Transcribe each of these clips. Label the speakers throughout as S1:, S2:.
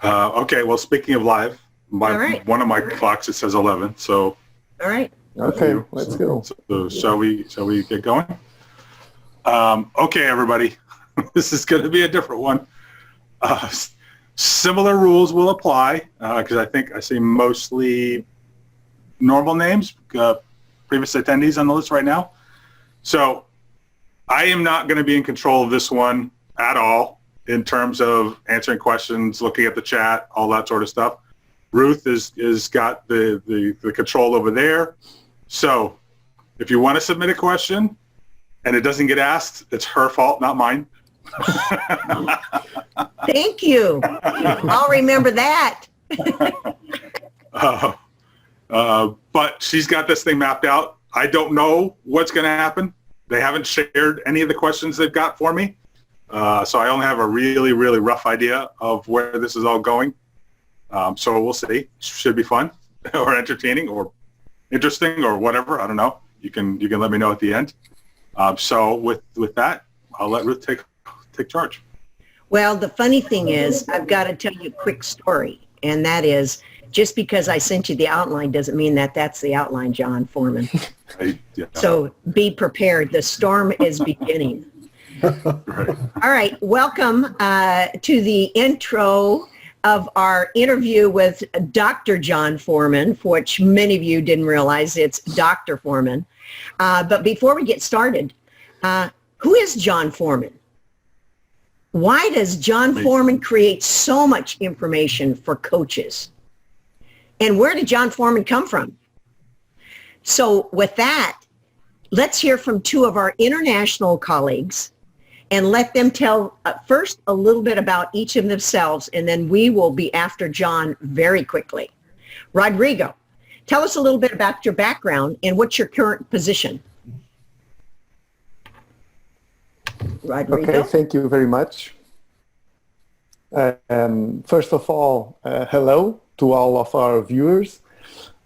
S1: Okay, well, speaking of live,
S2: All right.
S1: one of my clocks, it says 11, so.
S2: All right.
S3: Okay, let's go.
S1: So shall we get going? Okay, everybody, this is going to be a different one. Similar rules will apply because I think I see mostly normal names, previous attendees on the list right now. So I am not going to be in control of this one at all in terms of answering questions, looking at the chat, all that sort of stuff. Ruth is got the control over there. So if you want to submit a question and it doesn't get asked, it's her fault, not mine.
S2: Thank you. I'll remember that.
S1: But she's got this thing mapped out. I don't know what's going to happen. They haven't shared any of the questions they've got for me. So I only have a really, really rough idea of where this is all going. So we'll see. Should be fun or entertaining or interesting or whatever. I don't know. You can let me know at the end. So with that, I'll let Ruth take charge.
S2: Well, the funny thing is, I've got to tell you a quick story, and that is, just because I sent you the outline doesn't mean that that's the outline, John Foreman.
S1: Yeah.
S2: So be prepared. The storm is beginning.
S1: Right.
S2: All right. Welcome to the intro of our interview with Dr. John Foreman, for which many of you didn't realize it's Dr. Foreman. But before we get started, who is John Foreman? Why does John Foreman create so much information for coaches? And where did John Foreman come from? So with that, let's hear from two of our international colleagues and let them tell first a little bit about each of themselves, and then we will be after John very quickly. Rodrigo, tell us a little bit about your background and what's your current position. Rodrigo?
S3: Okay, thank you very much. First of all, hello to all of our viewers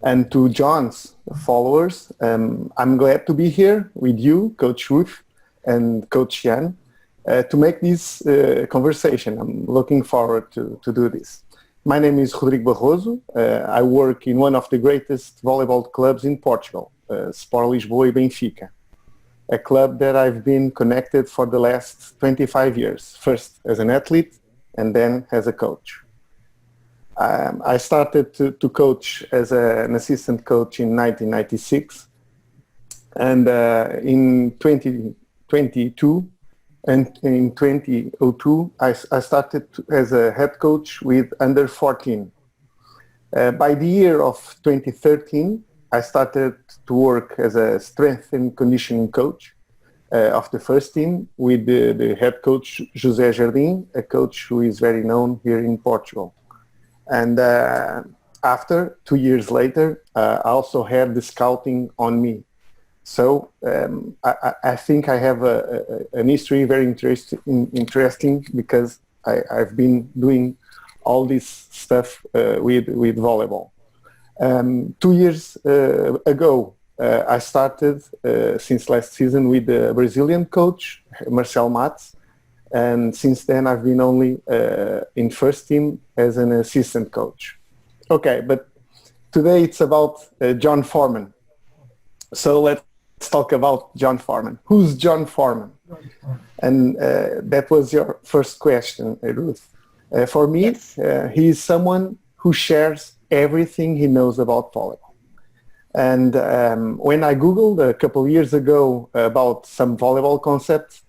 S3: and to John's followers. I'm glad to be here with you, Coach Ruth and Coach Jan, to make this conversation. I'm looking forward to do this. My name is Rodrigo Barroso. I work in one of the greatest volleyball clubs in Portugal, Sport Lisboa e Benfica, a club that I've been connected for the last 25 years, first as an athlete and then as a coach. I started to coach as an assistant coach in 1996, and in 2022 and in 2002 I started as a head coach with under 14. By the year of 2013, I started to work as a strength and conditioning coach of the first team with the head coach José Jardim, a coach who is very known here in Portugal. And after 2 years later, I also had the scouting on me. So I think I have an history very interesting because I've been doing all this stuff with volleyball. 2 years ago, I started since last season with the Brazilian coach, Marcel Matos, and since then I've been only in first team as an assistant coach. Okay, but today it's about John Foreman. So let's talk about John Foreman. Who's John Foreman? And that was your first question, Ruth. For me, yes. He is someone who shares everything he knows about volleyball. And when I Googled a couple of years ago about some volleyball concepts,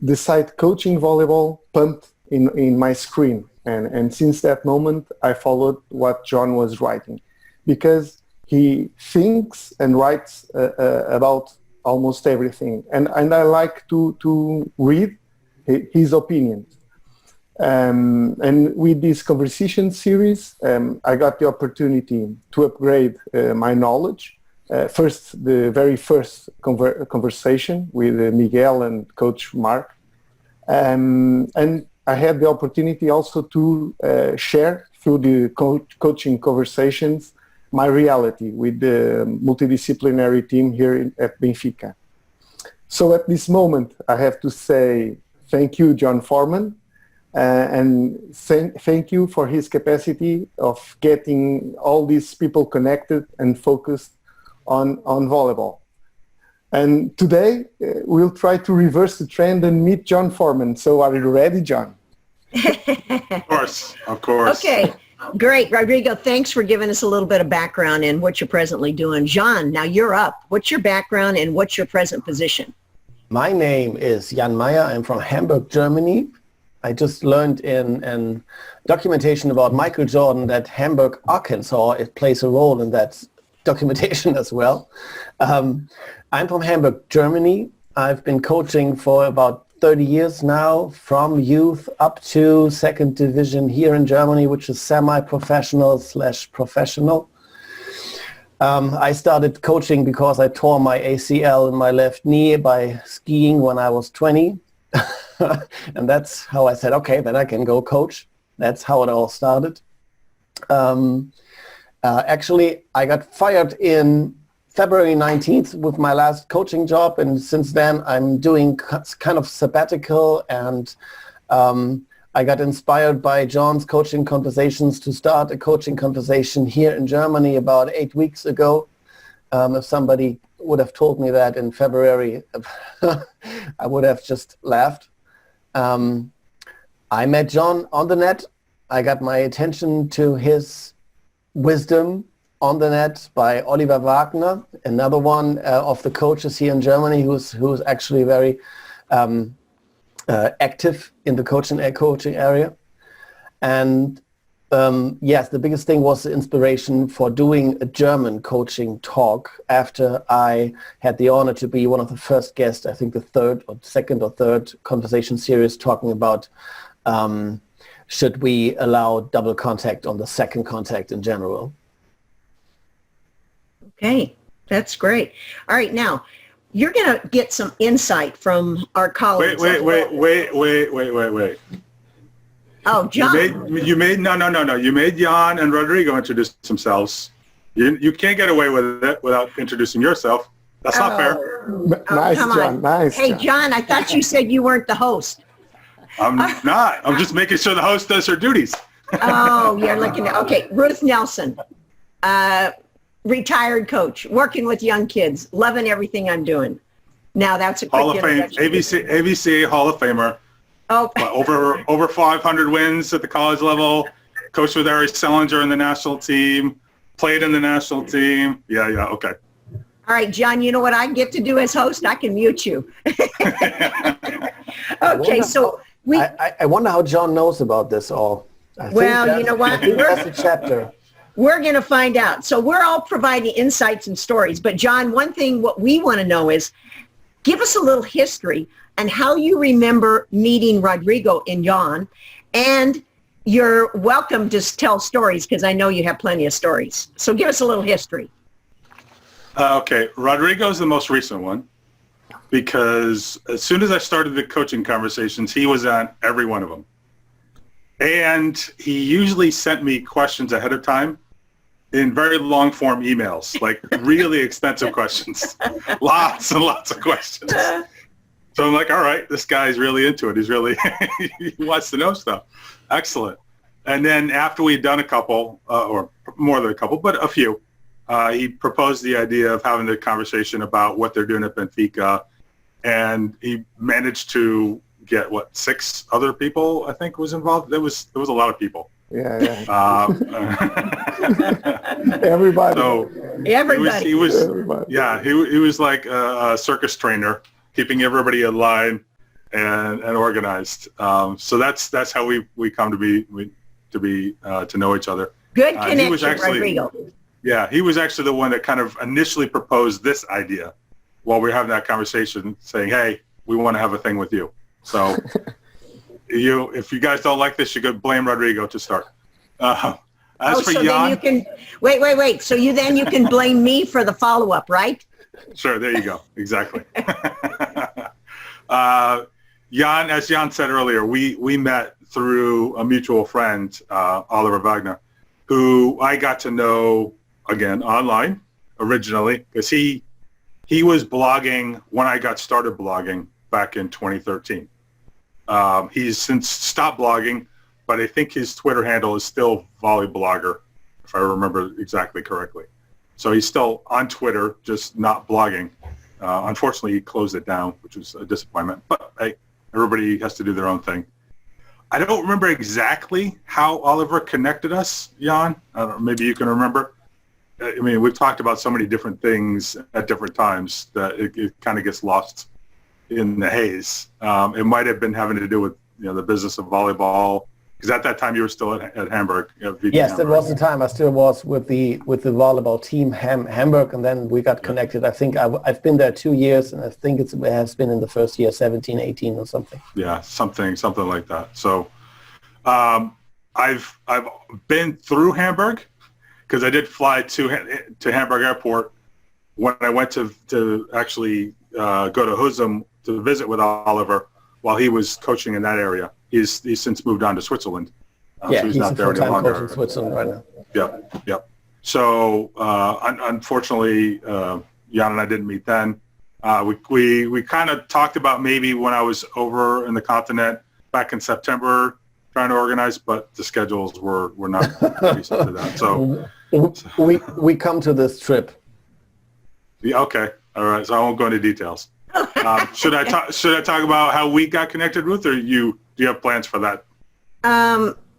S3: the site Coaching Volleyball pumped in my screen. And since that moment, I followed what John was writing, because he thinks and writes about almost everything. And I like to read his opinions. And with this conversation series, I got the opportunity to upgrade my knowledge. First, the very first conversation with Miguel and Coach Mark. And I had the opportunity also to share through the coaching conversations my reality with the multidisciplinary team here at Benfica. So at this moment, I have to say thank you, John Foreman, and thank you for his capacity of getting all these people connected and focused on volleyball. And today we'll try to reverse the trend and meet John Foreman. So are you ready, John?
S1: Of course.
S2: Okay, great. Rodrigo, thanks for giving us a little bit of background in what you're presently doing. Jan, now you're up. What's your background and what's your present position?
S4: My name is Jan Maier. I'm from Hamburg, Germany. I just learned in documentation about Michael Jordan that Hamburg, Arkansas, it plays a role in that documentation as well. I'm from Hamburg, Germany. I've been coaching for about 30 years now, from youth up to second division here in Germany, which is semi-professional / professional. I started coaching because I tore my ACL in my left knee by skiing when I was 20. And that's how I said, okay, then I can go coach. That's how it all started. Actually, I got fired in February 19th with my last coaching job, and since then I'm doing kind of sabbatical, and I got inspired by John's coaching conversations to start a coaching conversation here in Germany about 8 weeks ago. If somebody would have told me that in February, I would have just laughed. I met John on the net. I got my attention to his wisdom on the net by Oliver Wagner, another one of the coaches here in Germany who's actually very active in the coaching area. And yes, the biggest thing was the inspiration for doing a German coaching talk after I had the honor to be one of the first guests, I think the second or third conversation series talking about should we allow double contact on the second contact in general.
S2: Okay, that's great. All right, now you're going to get some insight from our colleagues.
S1: Wait.
S2: Oh, John.
S1: You made no. You made Jan and Rodrigo introduce themselves. You can't get away with it without introducing yourself. That's not fair.
S3: Nice,
S2: come
S3: John.
S2: on.
S3: Nice.
S2: Hey, John, I thought you said you weren't the host.
S1: I'm not. I'm just making sure the host does her duties.
S2: Oh, you're looking at, okay, Ruth Nelson, retired coach, working with young kids, loving everything I'm doing. Now that's a quick
S1: Hall of Fame, ABC Hall of Famer.
S2: Oh,
S1: over 500 wins at the college level. Coached with Ari Sellinger in the national team. Played in the national team. Yeah, okay.
S2: All right, John, you know what I get to do as host? I can mute you. Okay, so
S4: I wonder how John knows about this all.
S2: Well, you know what?
S4: That's a chapter.
S2: We're going to find out. So we're all providing insights and stories. But John, one thing what we want to know is, give us a little history and how you remember meeting Rodrigo and Jan. And you're welcome to tell stories because I know you have plenty of stories. So give us a little history.
S1: Okay, Rodrigo is the most recent one because as soon as I started the coaching conversations, he was on every one of them. And he usually sent me questions ahead of time in very long form emails, like really extensive questions, lots and lots of questions. So I'm like, all right, this guy's really into it. He's really, he wants to know stuff. Excellent. And then after we'd done a couple, or more than a couple, but a few, he proposed the idea of having the conversation about what they're doing at Benfica. And he managed to get, 6 other people, I think, was involved. There was a lot of people.
S3: Yeah. Everybody.
S1: So
S2: Everybody.
S1: He was
S3: Everybody.
S1: Yeah, he was like a circus trainer, keeping everybody in line and organized. So that's how we come to know each other.
S2: Good connection,
S1: he was actually,
S2: Rodrigo.
S1: Yeah, he was actually the one that kind of initially proposed this idea while we were having that conversation, saying, "Hey, we want to have a thing with you." So if you guys don't like this, you could blame Rodrigo to start. As for
S2: so
S1: Jan,
S2: then you can wait. So you can blame me for the follow-up, right?
S1: Sure, there you go. Exactly. Jan, as Jan said earlier, we met through a mutual friend, Oliver Wagner, who I got to know, again, online originally, because he was blogging when I got started blogging back in 2013. He's since stopped blogging, but I think his Twitter handle is still Volleyblogger, if I remember exactly correctly. So he's still on Twitter, just not blogging. Unfortunately, he closed it down, which was a disappointment. But hey, everybody has to do their own thing. I don't remember exactly how Oliver connected us, Jan. I don't know, maybe you can remember. I mean, we've talked about so many different things at different times that it kind of gets lost in the haze. It might have been having to do with the business of volleyball, because at that time you were still at Hamburg.
S4: Yes,
S1: Hamburg.
S4: that was the time. I still was with the volleyball team Hamburg, and then we got connected. I think I've been there 2 years, and I think it has been in the first year 17, 18 or something.
S1: Yeah, something like that. So I've been through Hamburg, because I did fly to Hamburg Airport when I went to actually go to Husum to visit with Oliver while he was coaching in that area. He's since moved on to Switzerland. So
S4: he's
S1: not
S4: a
S1: there any
S4: full-time
S1: longer.
S4: coach in Switzerland right now.
S1: Yep. So unfortunately, Jan and I didn't meet then. We kind of talked about maybe when I was over in the continent back in September trying to organize, but the schedules were not recent to that. So
S4: we come to this trip.
S1: yeah, okay, all right. So I won't go into details. Should I talk about how we got connected, Ruth, or do you have plans for that?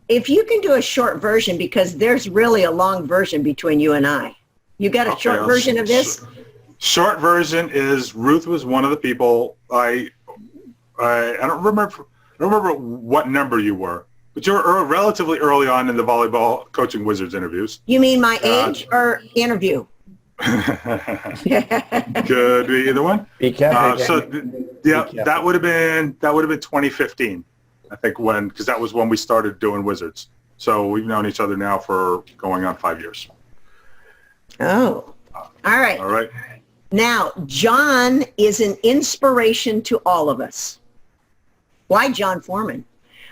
S2: If you can do a short version, because there's really a long version between you and I. You got a short version of this?
S1: Short version is Ruth was one of the people. I don't remember what number you were, but you were relatively early on in the volleyball coaching Wizards interviews.
S2: You mean my age or interview?
S1: Could be either one.
S4: Be careful.
S1: That would have been 2015, I think, because that was when we started doing Wizards. So we've known each other now for going on 5 years.
S2: Oh, all right.
S1: All right.
S2: Now, John is an inspiration to all of us. Why John Foreman?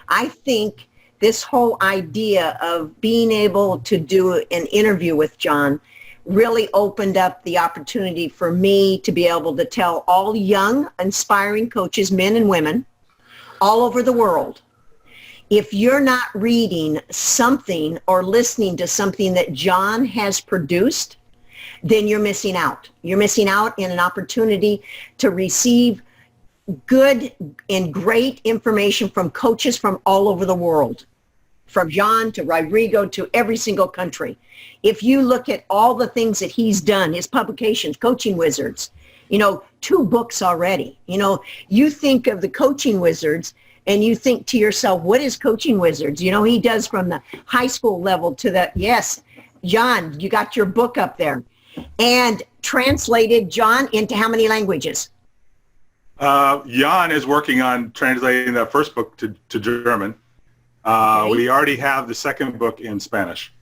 S2: I think this whole idea of being able to do an interview with John really opened up the opportunity for me to be able to tell all young, aspiring coaches, men and women, all over the world, if you're not reading something or listening to something that John has produced, then you're missing out. You're missing out in an opportunity to receive good and great information from coaches from all over the world, from Jan to Rodrigo to every single country. If you look at all the things that he's done, his publications, Coaching Wizards, 2 books already. You think of the Coaching Wizards and you think to yourself, what is Coaching Wizards? He does from the high school level to the, yes, John, you got your book up there. And translated, John, into how many languages?
S1: Jan is working on translating that first book to German. Okay. We already have the second book in Spanish.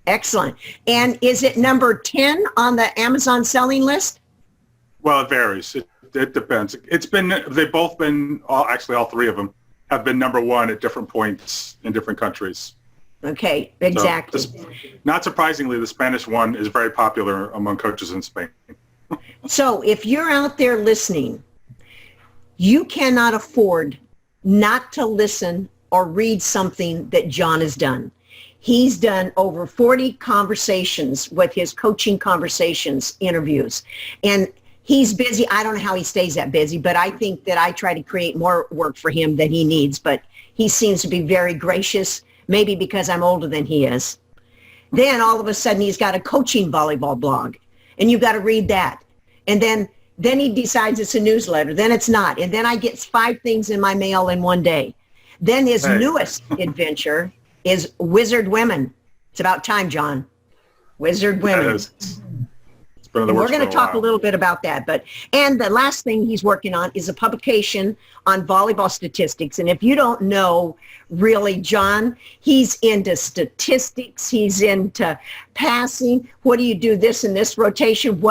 S2: Excellent. And is it number 10 on the Amazon selling list?
S1: Well, it varies. It depends. They've both been, actually all 3 of them have been number 1 at different points in different countries.
S2: Okay, exactly.
S1: So not surprisingly, the Spanish one is very popular among coaches in Spain.
S2: So if you're out there listening, you cannot afford not to listen or read something that John has done. He's done over 40 conversations with his coaching conversations, interviews. And he's busy. I don't know how he stays that busy, but I think that I try to create more work for him than he needs. But he seems to be very gracious, maybe because I'm older than he is. Then all of a sudden he's got a coaching volleyball blog, and you've got to read that. And then he decides it's a newsletter. Then it's not. And then I get 5 things in my mail in one day. Then his newest adventure is Wizard Women. It's about time, John. Wizard Women. We're going to talk a little bit about that. And the last thing he's working on is a publication on volleyball statistics. And if you don't know, really, John, he's into statistics. He's into passing. What do you do this and this rotation?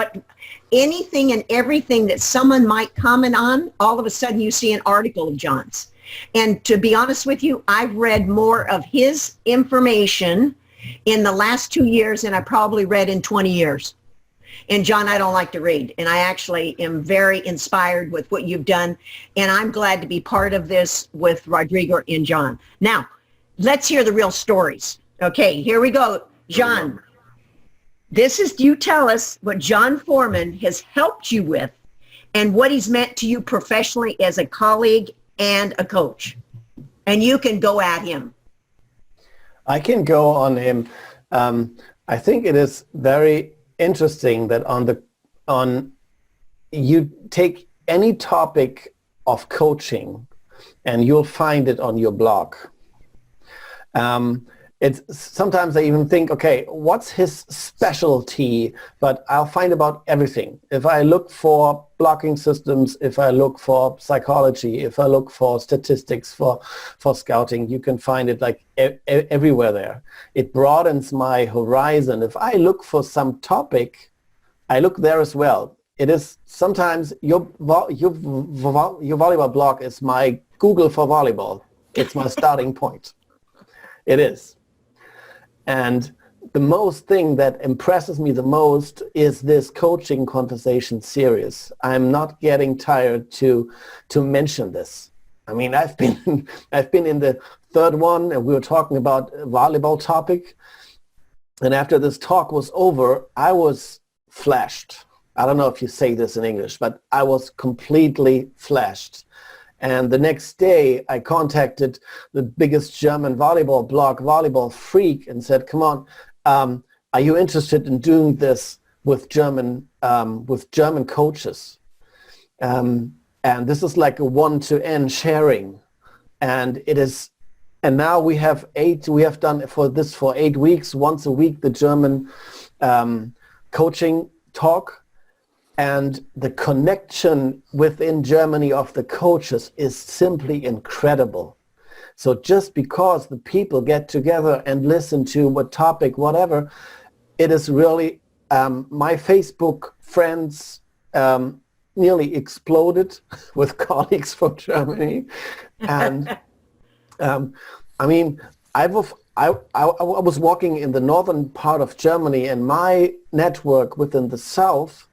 S2: Anything and everything that someone might comment on, all of a sudden you see an article of John's. And to be honest with you, I've read more of his information in the last 2 years than I probably read in 20 years. And John, I don't like to read, and I actually am very inspired with what you've done, and I'm glad to be part of this with Rodrigo and John. Now, let's hear the real stories. Okay, here we go. John, you tell us what John Foreman has helped you with and what he's meant to you professionally as a colleague and a coach. And you can go at him.
S4: I can go on him. I think it is very interesting that you take any topic of coaching and you'll find it on your blog. It's sometimes I even think, okay, what's his specialty? But I'll find about everything. If I look for blocking systems, if I look for psychology, if I look for statistics for scouting, you can find it like everywhere there. It broadens my horizon. If I look for some topic, I look there as well. It is sometimes your volleyball blog is my Google for volleyball. It's my starting point. It is. And the most thing that impresses me the most is this coaching conversation series. I'm not getting tired to mention this. I mean, I've been in the third one, and we were talking about a volleyball topic. And after this talk was over, I was flashed. I don't know if you say this in English, but I was completely flashed. And the next day, I contacted the biggest German volleyball blog, Volleyball Freak, and said, "Come on, are you interested in doing this with German coaches?" And this is like a one-to-N sharing, and it is. And now we have done for 8 weeks, once a week, the German coaching talk. And the connection within Germany of the coaches is simply incredible. So just because the people get together and listen to what topic, whatever, it is really, my Facebook friends nearly exploded with colleagues from Germany. And I mean, I was walking in the northern part of Germany, and my network within the south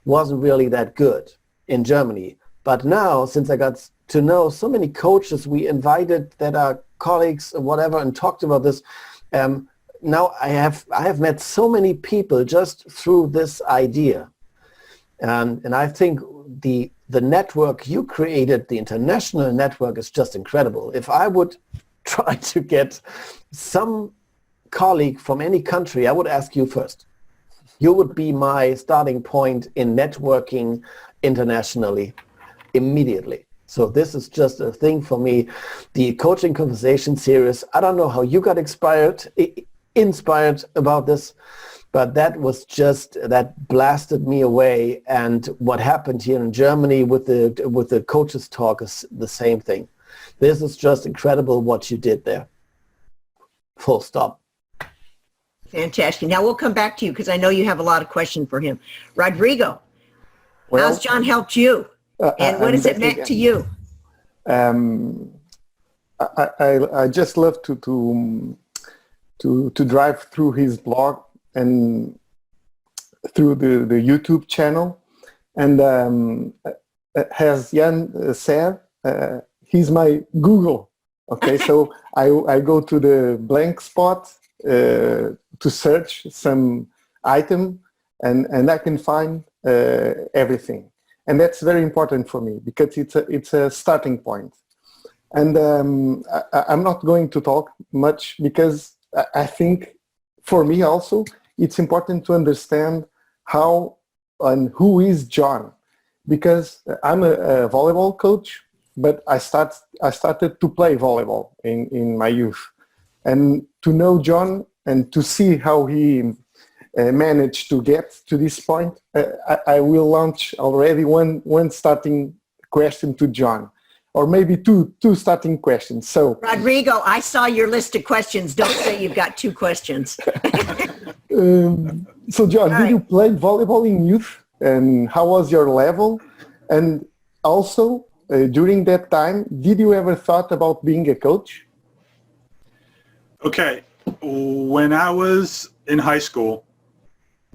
S4: wasn't really that good in Germany. But now, since I got to know so many coaches we invited that are colleagues or whatever and talked about this, now I have met so many people just through this idea. And I think the network you created, the international network, is just incredible. If I would try to get some colleague from any country, I would ask you first. You would be my starting point in networking internationally immediately. So this is just a thing for me. The coaching conversation series, I don't know how you got inspired about this, but that blasted me away. And what happened here in Germany with the coaches talk is the same thing. This is just incredible what you did there. Full stop.
S2: Fantastic. Now we'll come back to you because I know you have a lot of questions for him. Rodrigo, how's John helped you? And what has it meant to you?
S3: I just love to drive through his blog and through the YouTube channel. And as Jan said, he's my Google. Okay, so I go to the blank spot to search some item, and I can find everything. And that's very important for me because it's a starting point. And I'm not going to talk much because I think for me also it's important to understand how and who is John, because I'm a volleyball coach, but I started to play volleyball in my youth. And to know John and to see how he managed to get to this point, I will launch already one starting question to John, or maybe two starting questions. So,
S2: Rodrigo, I saw your list of questions. Don't say you've got 2 questions.
S3: So John, did you play volleyball in youth, and how was your level? And also, during that time, did you ever thought about being a coach?
S1: Okay. When I was in high school,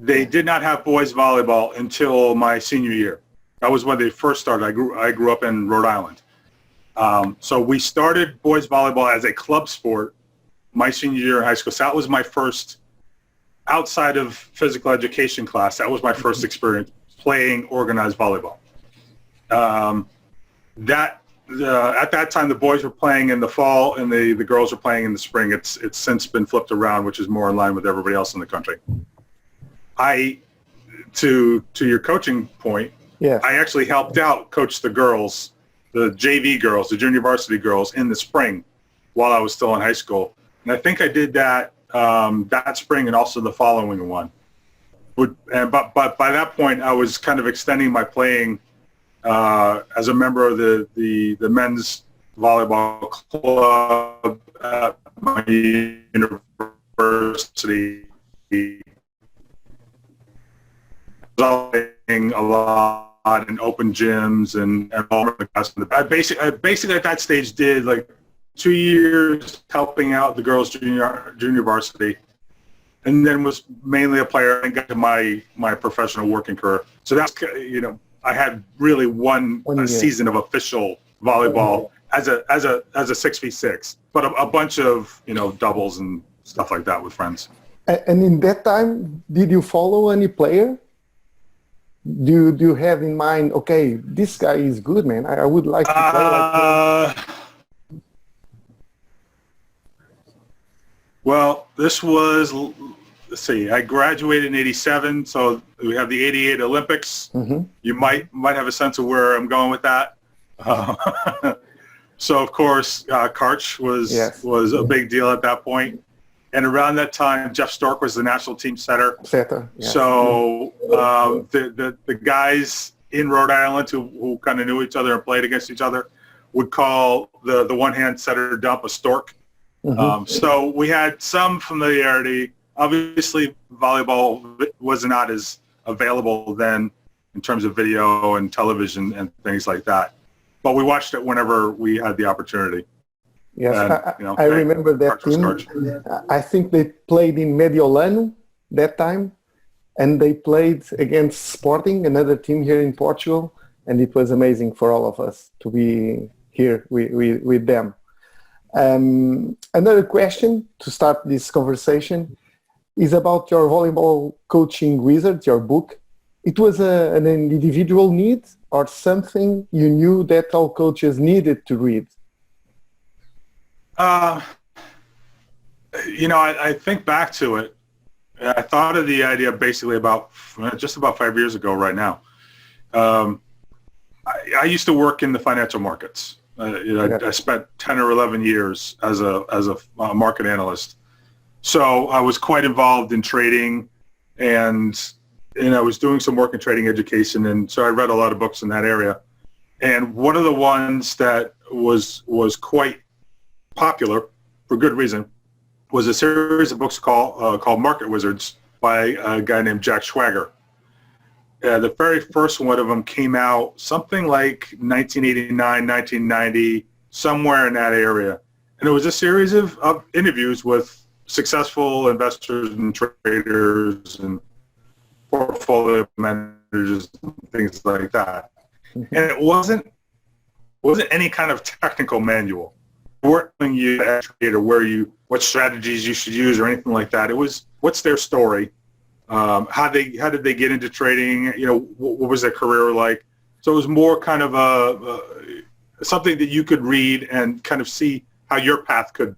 S1: They did not have boys volleyball until my senior year. That was when they first started. I grew up in Rhode Island. So we started boys volleyball as a club sport my senior year in high school. So that was my first, outside of physical education class, that was my first experience playing organized volleyball. At that time, the boys were playing in the fall and the girls were playing in the spring. It's since been flipped around, which is more in line with everybody else in the country. To your coaching point,
S3: Yes.
S1: I actually helped out coach the girls, the JV girls, the junior varsity girls in the spring while I was still in high school. And I think I did that that spring and also the following one. But by that point, I was kind of extending my playing as a member of the men's volleyball club at my university. A lot in open gyms and all the rest of I basically at that stage did like 2 years helping out the girls junior varsity, and then was mainly a player and got to my professional working career. So that's, I had really one season of official volleyball as a 6v6, but a bunch of doubles and stuff like that with friends.
S3: And in that time, did you follow any player? Do you have in mind, okay, this guy is good, man, I would like to play like him?
S1: Well, this was, let's see, I graduated in 87, so we have the 88 Olympics. Mm-hmm. You might have a sense of where I'm going with that. So, of course, Karch was a big deal at that point. And around that time, Jeff Stork was the national team setter.
S3: Yes.
S1: So the guys in Rhode Island who kind of knew each other and played against each other would call the one-hand setter dump a stork. Mm-hmm. So we had some familiarity. Obviously, volleyball was not as available then in terms of video and television and things like that. But we watched it whenever we had the opportunity.
S3: Yes, and, I remember that team. I think they played in Mediolano that time, and they played against Sporting, another team here in Portugal, and it was amazing for all of us to be here with them. Another question to start this conversation is about your volleyball coaching wizard, your book. It was an individual need or something you knew that all coaches needed to read?
S1: I think back to it. I thought of the idea basically just about 5 years ago right now. I used to work in the financial markets. I spent 10 or 11 years as a market analyst. So I was quite involved in trading, and I was doing some work in trading education, and so I read a lot of books in that area. And one of the ones that was quite popular, for good reason, was a series of books called Market Wizards by a guy named Jack Schwager. The very first one of them came out something like 1989, 1990, somewhere in that area. And it was a series of interviews with successful investors and traders and portfolio managers and things like that. And it wasn't any kind of technical manual. They weren't telling you to trade or what strategies you should use or anything like that. It was, what's their story? How did they get into trading? What was their career like? So it was more kind of something that you could read and kind of see how your path could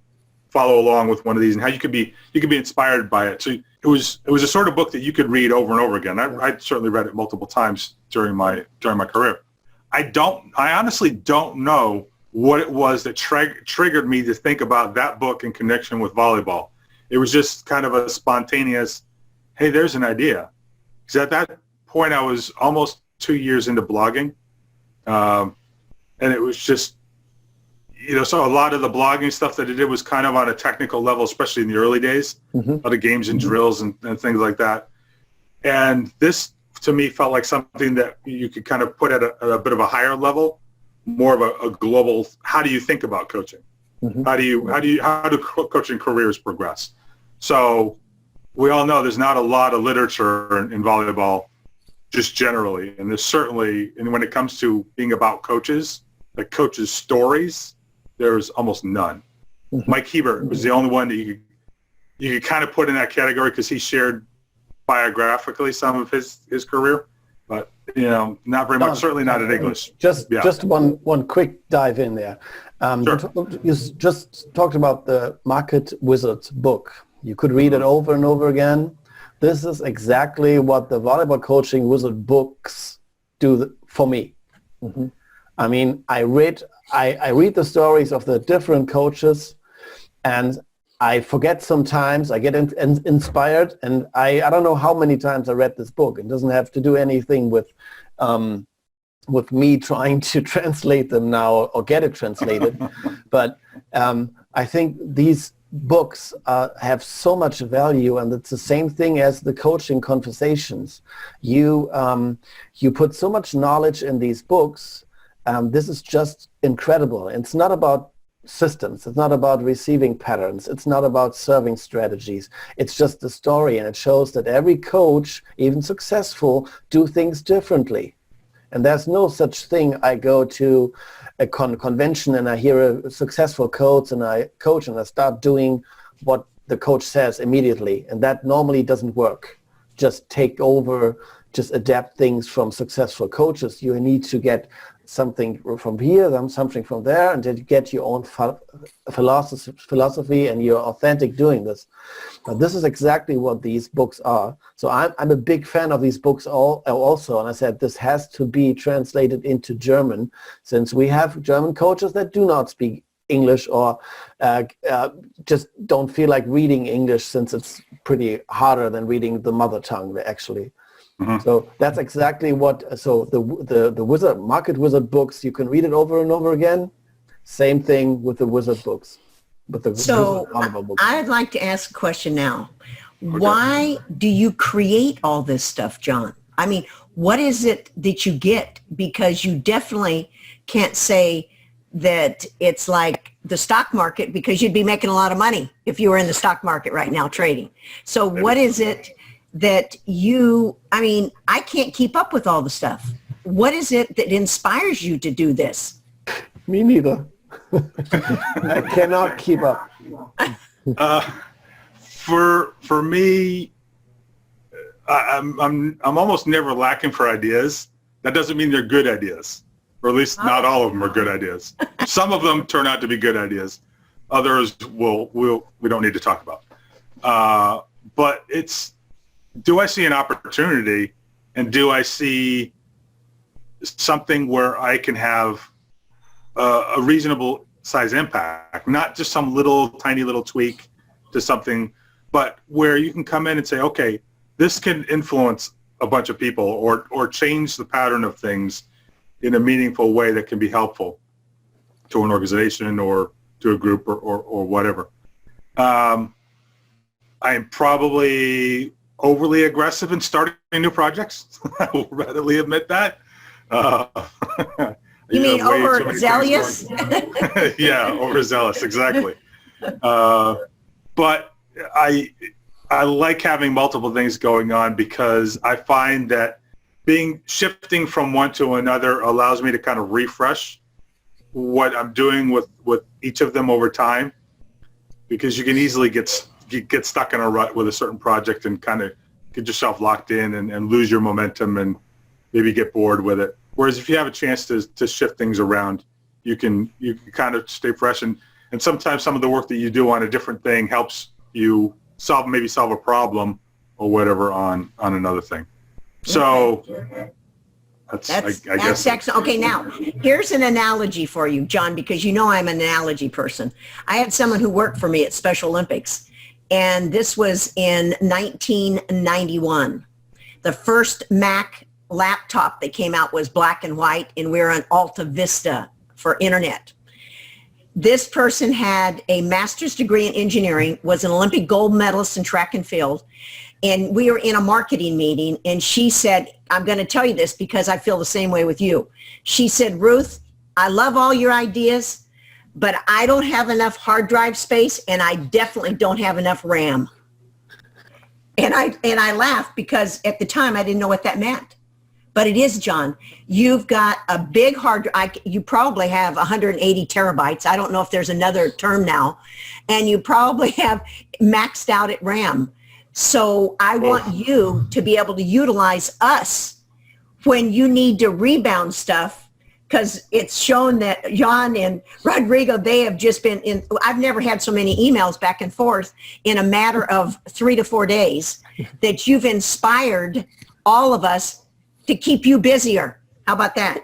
S1: follow along with one of these, and how you could be inspired by it. So it was a sort of book that you could read over and over again. I certainly read it multiple times during my career. I honestly don't know what it was that triggered me to think about that book in connection with volleyball. It was just kind of a spontaneous, hey, there's an idea. Because at that point, I was almost 2 years into blogging. And it was just, so a lot of the blogging stuff that I did was kind of on a technical level, especially in the early days, a lot of games and drills and things like that. And this, to me, felt like something that you could kind of put at a bit of a higher level, more of a global, how do you think about coaching? Mm-hmm. How do coaching careers progress? So we all know there's not a lot of literature in volleyball just generally. And there's certainly, and when it comes to being about coaches, like coaches' stories, there's almost none. Mike Hebert was the only one that you could kind of put in that category because he shared biographically some of his career, but not very much. Certainly not in English.
S4: Just one quick dive in there.
S1: Sure.
S4: You just talked about the Market Wizards book. You could read it over and over again. This is exactly what the volleyball coaching wizard books do for me. Mm-hmm. I mean, I read the stories of the different coaches, and I forget sometimes. I get inspired, and I don't know how many times I read this book. It doesn't have to do anything with me trying to translate them now or get it translated. But I think these books have so much value, and it's the same thing as the coaching conversations. You put so much knowledge in these books. This is just incredible. It's not about systems. It's not about receiving patterns. It's not about serving strategies. It's just the story, and it shows that every coach, even successful, do things differently. And there's no such thing. I go to a convention and I hear a successful coach and I start doing what the coach says immediately, and that normally doesn't work. Just take over, just adapt things from successful coaches. You need to get something from here, then something from there, and then get your own philosophy, and you're authentic doing this. But this is exactly what these books are. So I'm a big fan of these books also, and I said this has to be translated into German, since we have German coaches that do not speak English or just don't feel like reading English, since it's pretty harder than reading the mother tongue, actually. Mm-hmm. So that's exactly what. So the Market Wizard books, you can read it over and over again. Same thing with the Wizard books.
S2: So I'd like to ask a question now. Okay. Why do you create all this stuff, John? I mean, what is it that you get? Because you definitely can't say that it's like the stock market, because you'd be making a lot of money if you were in the stock market right now trading. So what is it that I can't keep up with all the stuff. What is it that inspires you to do this?
S4: Me neither. I cannot keep up.
S1: For me, I'm almost never lacking for ideas. That doesn't mean they're good ideas, or at least not all of them are good ideas. Some of them turn out to be good ideas. Others we don't need to talk about. But it's, do I see an opportunity, and do I see something where I can have a reasonable size impact, not just some tiny little tweak to something, but where you can come in and say, okay, this can influence a bunch of people or change the pattern of things in a meaningful way that can be helpful to an organization or to a group or whatever. I am probably overly aggressive in starting new projects. I will readily admit that.
S2: You mean overzealous?
S1: Yeah, overzealous, exactly. But I like having multiple things going on, because I find that shifting from one to another allows me to kind of refresh what I'm doing with each of them over time, because you can easily get stuck in a rut with a certain project and kind of get yourself locked in and lose your momentum and maybe get bored with it. Whereas if you have a chance to shift things around, you can kind of stay fresh, and sometimes some of the work that you do on a different thing helps you solve a problem or whatever on another thing. So that's
S2: excellent. Okay, now here's an analogy for you, John, because you know I'm an analogy person. I had someone who worked for me at Special Olympics, and this was in 1991. The first Mac laptop that came out was black and white, and we were on Alta Vista for internet. This person had a master's degree in engineering, was an Olympic gold medalist in track and field, and we were in a marketing meeting, and she said, I'm going to tell you this because I feel the same way with you. She said, Ruth, I love all your ideas, but I don't have enough hard drive space, and I definitely don't have enough RAM. And I laughed because at the time I didn't know what that meant. But it is, John. You've got a big hard drive. You probably have 180 terabytes. I don't know if there's another term now. And you probably have maxed out at RAM. So I want you to be able to utilize us when you need to rebound stuff, because it's shown that Jan and Rodrigo, they have just been in, I've never had so many emails back and forth in a matter of 3 to 4 days that you've inspired all of us to keep you busier. How about that?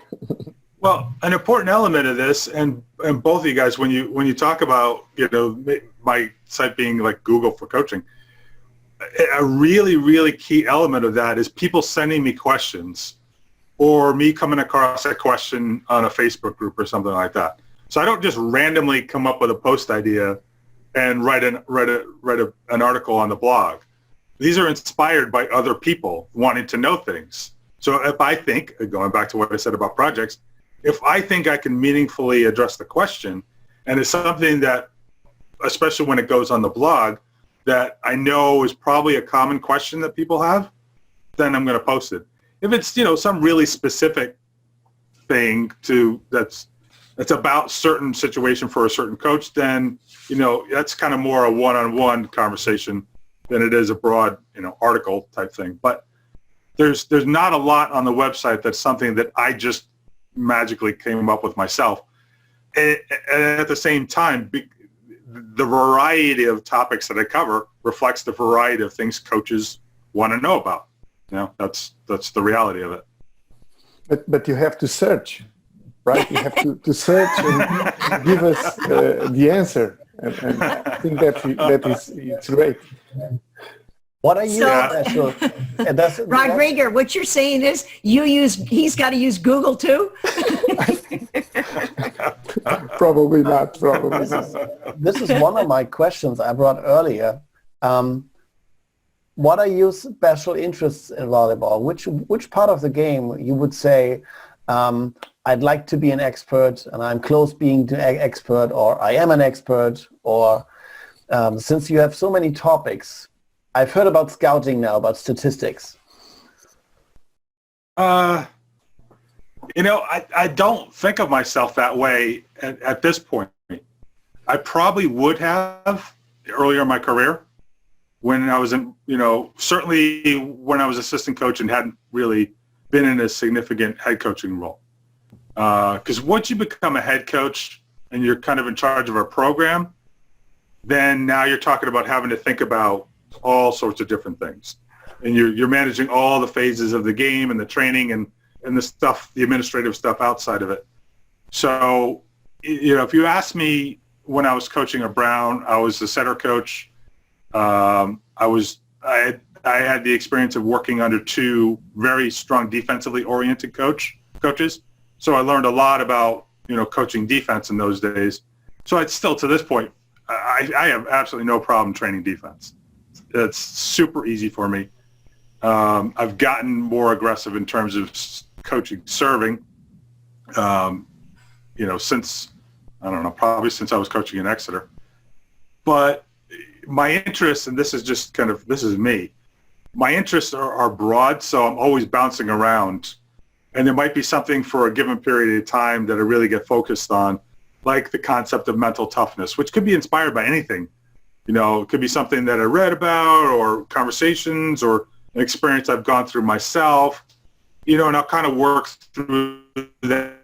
S1: Well, an important element of this, and both of you guys, when you talk about, you know, my site being like Google for coaching, a really, really key element of that is people sending me questions or me coming across a question on a Facebook group or something like that. So I don't just randomly come up with a post idea and write an article on the blog. These are inspired by other people wanting to know things. So if I think, going back to what I said about projects, if I think I can meaningfully address the question, and it's something that, especially when it goes on the blog, that I know is probably a common question that people have, then I'm going to post it. If it's, you know, some really specific thing that's about certain situation for a certain coach, then, you know, that's kind of more a one-on-one conversation than it is a broad, you know, article type thing. But there's not a lot on the website that's something that I just magically came up with myself. And at the same time, the variety of topics that I cover reflects the variety of things coaches want to know about. You know, that's the reality of it.
S3: But you have to search, right? You have to search and give us the answer. And I think it's great.
S4: What are you special?
S2: Rodrigo, what you're saying is he's got to use Google too?
S3: Probably not.
S4: This is one of my questions I brought earlier. What are your special interests in volleyball? Which part of the game you would say, I'd like to be an expert and I'm close being an expert, or I am an expert, or since you have so many topics, I've heard about scouting now, about statistics.
S1: You know, I don't think of myself that way at this point. I probably would have earlier in my career when I was in, you know, certainly when I was assistant coach and hadn't really been in a significant head coaching role. Because once you become a head coach and you're kind of in charge of a program, then now you're talking about having to think about all sorts of different things. And you're managing all the phases of the game and the training and the stuff, the administrative stuff outside of it. So, you know, if you ask me when I was coaching at Brown, I was the center coach. I had the experience of working under two very strong defensively oriented coaches. So I learned a lot about, you know, coaching defense in those days. So I'd still, to this point, I have absolutely no problem training defense. It's super easy for me. I've gotten more aggressive in terms of coaching serving, you know, since, I don't know, probably since I was coaching in Exeter. But my interests, and this is just kind of, this is me, my interests are broad, so I'm always bouncing around. And there might be something for a given period of time that I really get focused on, like the concept of mental toughness, which could be inspired by anything. You know, it could be something that I read about or conversations or an experience I've gone through myself, you know, and I'll kind of work through that.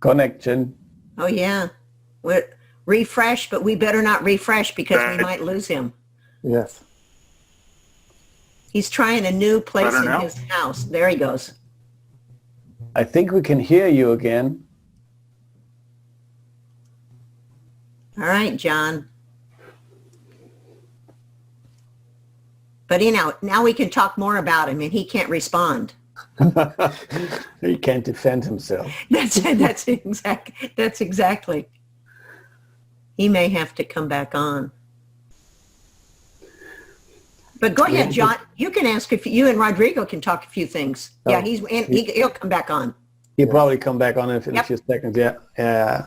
S4: Connection.
S2: Oh, yeah. We're refresh, but we better not refresh because we might lose him.
S3: Yes.
S2: He's trying a new place
S1: Better
S2: in
S1: now?
S2: his house. There he goes.
S4: I think we can hear you again.
S2: All right, John. But, you know, now we can talk more about him and he can't respond.
S4: He can't defend himself.
S2: That's exactly. He may have to come back on. But go ahead, John. You can ask if you and Rodrigo can talk a few things. Yeah, he'll come back on.
S4: He'll probably come back on in a few seconds. Yeah.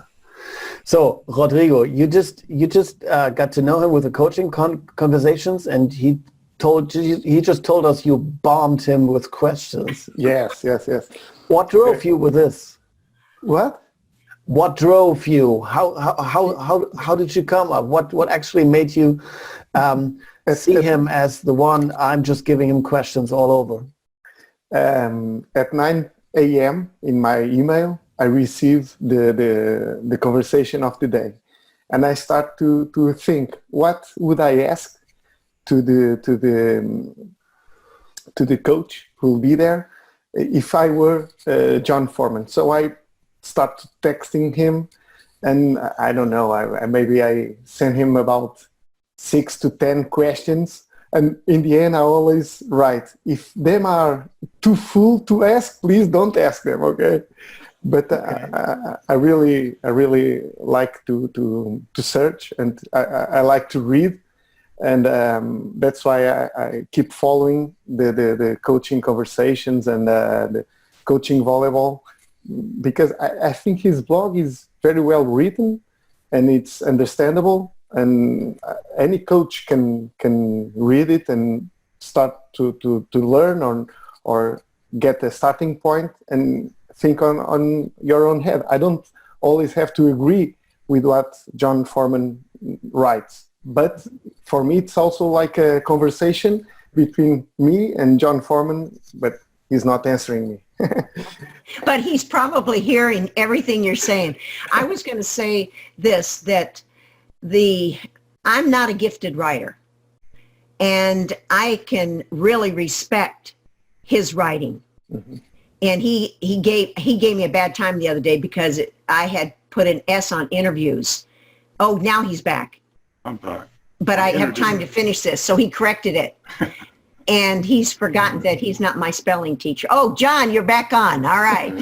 S4: So, Rodrigo, you just got to know him with the coaching conversations, and he just told us you bombed him with questions.
S3: Yes.
S4: What drove you with this?
S3: What?
S4: What drove you? How did you come up? What actually made you see him as the one? I'm just giving him questions all over.
S3: At 9 a.m. in my email, I received the conversation of the day, and I start to think, what would I ask to the coach who will be there if I were John Foreman? So I start texting him, and I don't know, maybe I sent him about 6 to 10 questions. And in the end, I always write, if them are too full to ask, please don't ask them, okay? But I really like to search, and I like to read, and that's why I keep following the coaching conversations and the coaching volleyball, because I think his blog is very well written, and it's understandable. And any coach can read it and start to learn or get a starting point and think on your own head. I don't always have to agree with what John Foreman writes, but for me it's also like a conversation between me and John Foreman, but he's not answering me.
S2: But he's probably hearing everything you're saying. I was going to say this, that I'm not a gifted writer, and I can really respect his writing. Mm-hmm. And he gave me a bad time the other day because I had put an S on interviews. Oh, now he's back.
S1: I'm back.
S2: But I have time to finish this, so he corrected it. And he's forgotten that he's not my spelling teacher. Oh, John, you're back on. All right.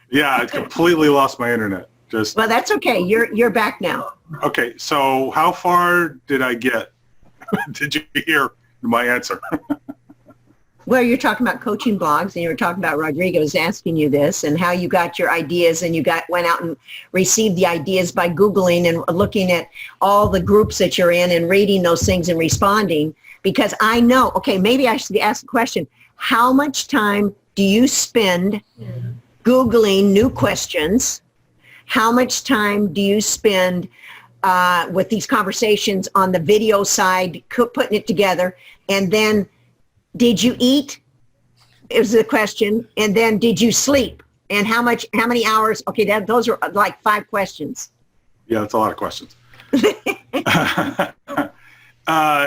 S1: Yeah, I completely lost my internet.
S2: Well, that's okay. You're back now.
S1: Okay, so how far did I get? Did you hear my answer?
S2: Well, you're talking about coaching blogs, and you were talking about Rodrigo's asking you this, and how you got your ideas, and you went out and received the ideas by Googling and looking at all the groups that you're in and reading those things and responding. Because I know, okay, maybe I should ask the question, how much time do you spend Googling new questions? How much time do you spend with these conversations on the video side, putting it together? And then, did you eat? Is the question. And then, did you sleep? And how many hours? Okay, those are like 5 questions.
S1: Yeah, that's a lot of questions.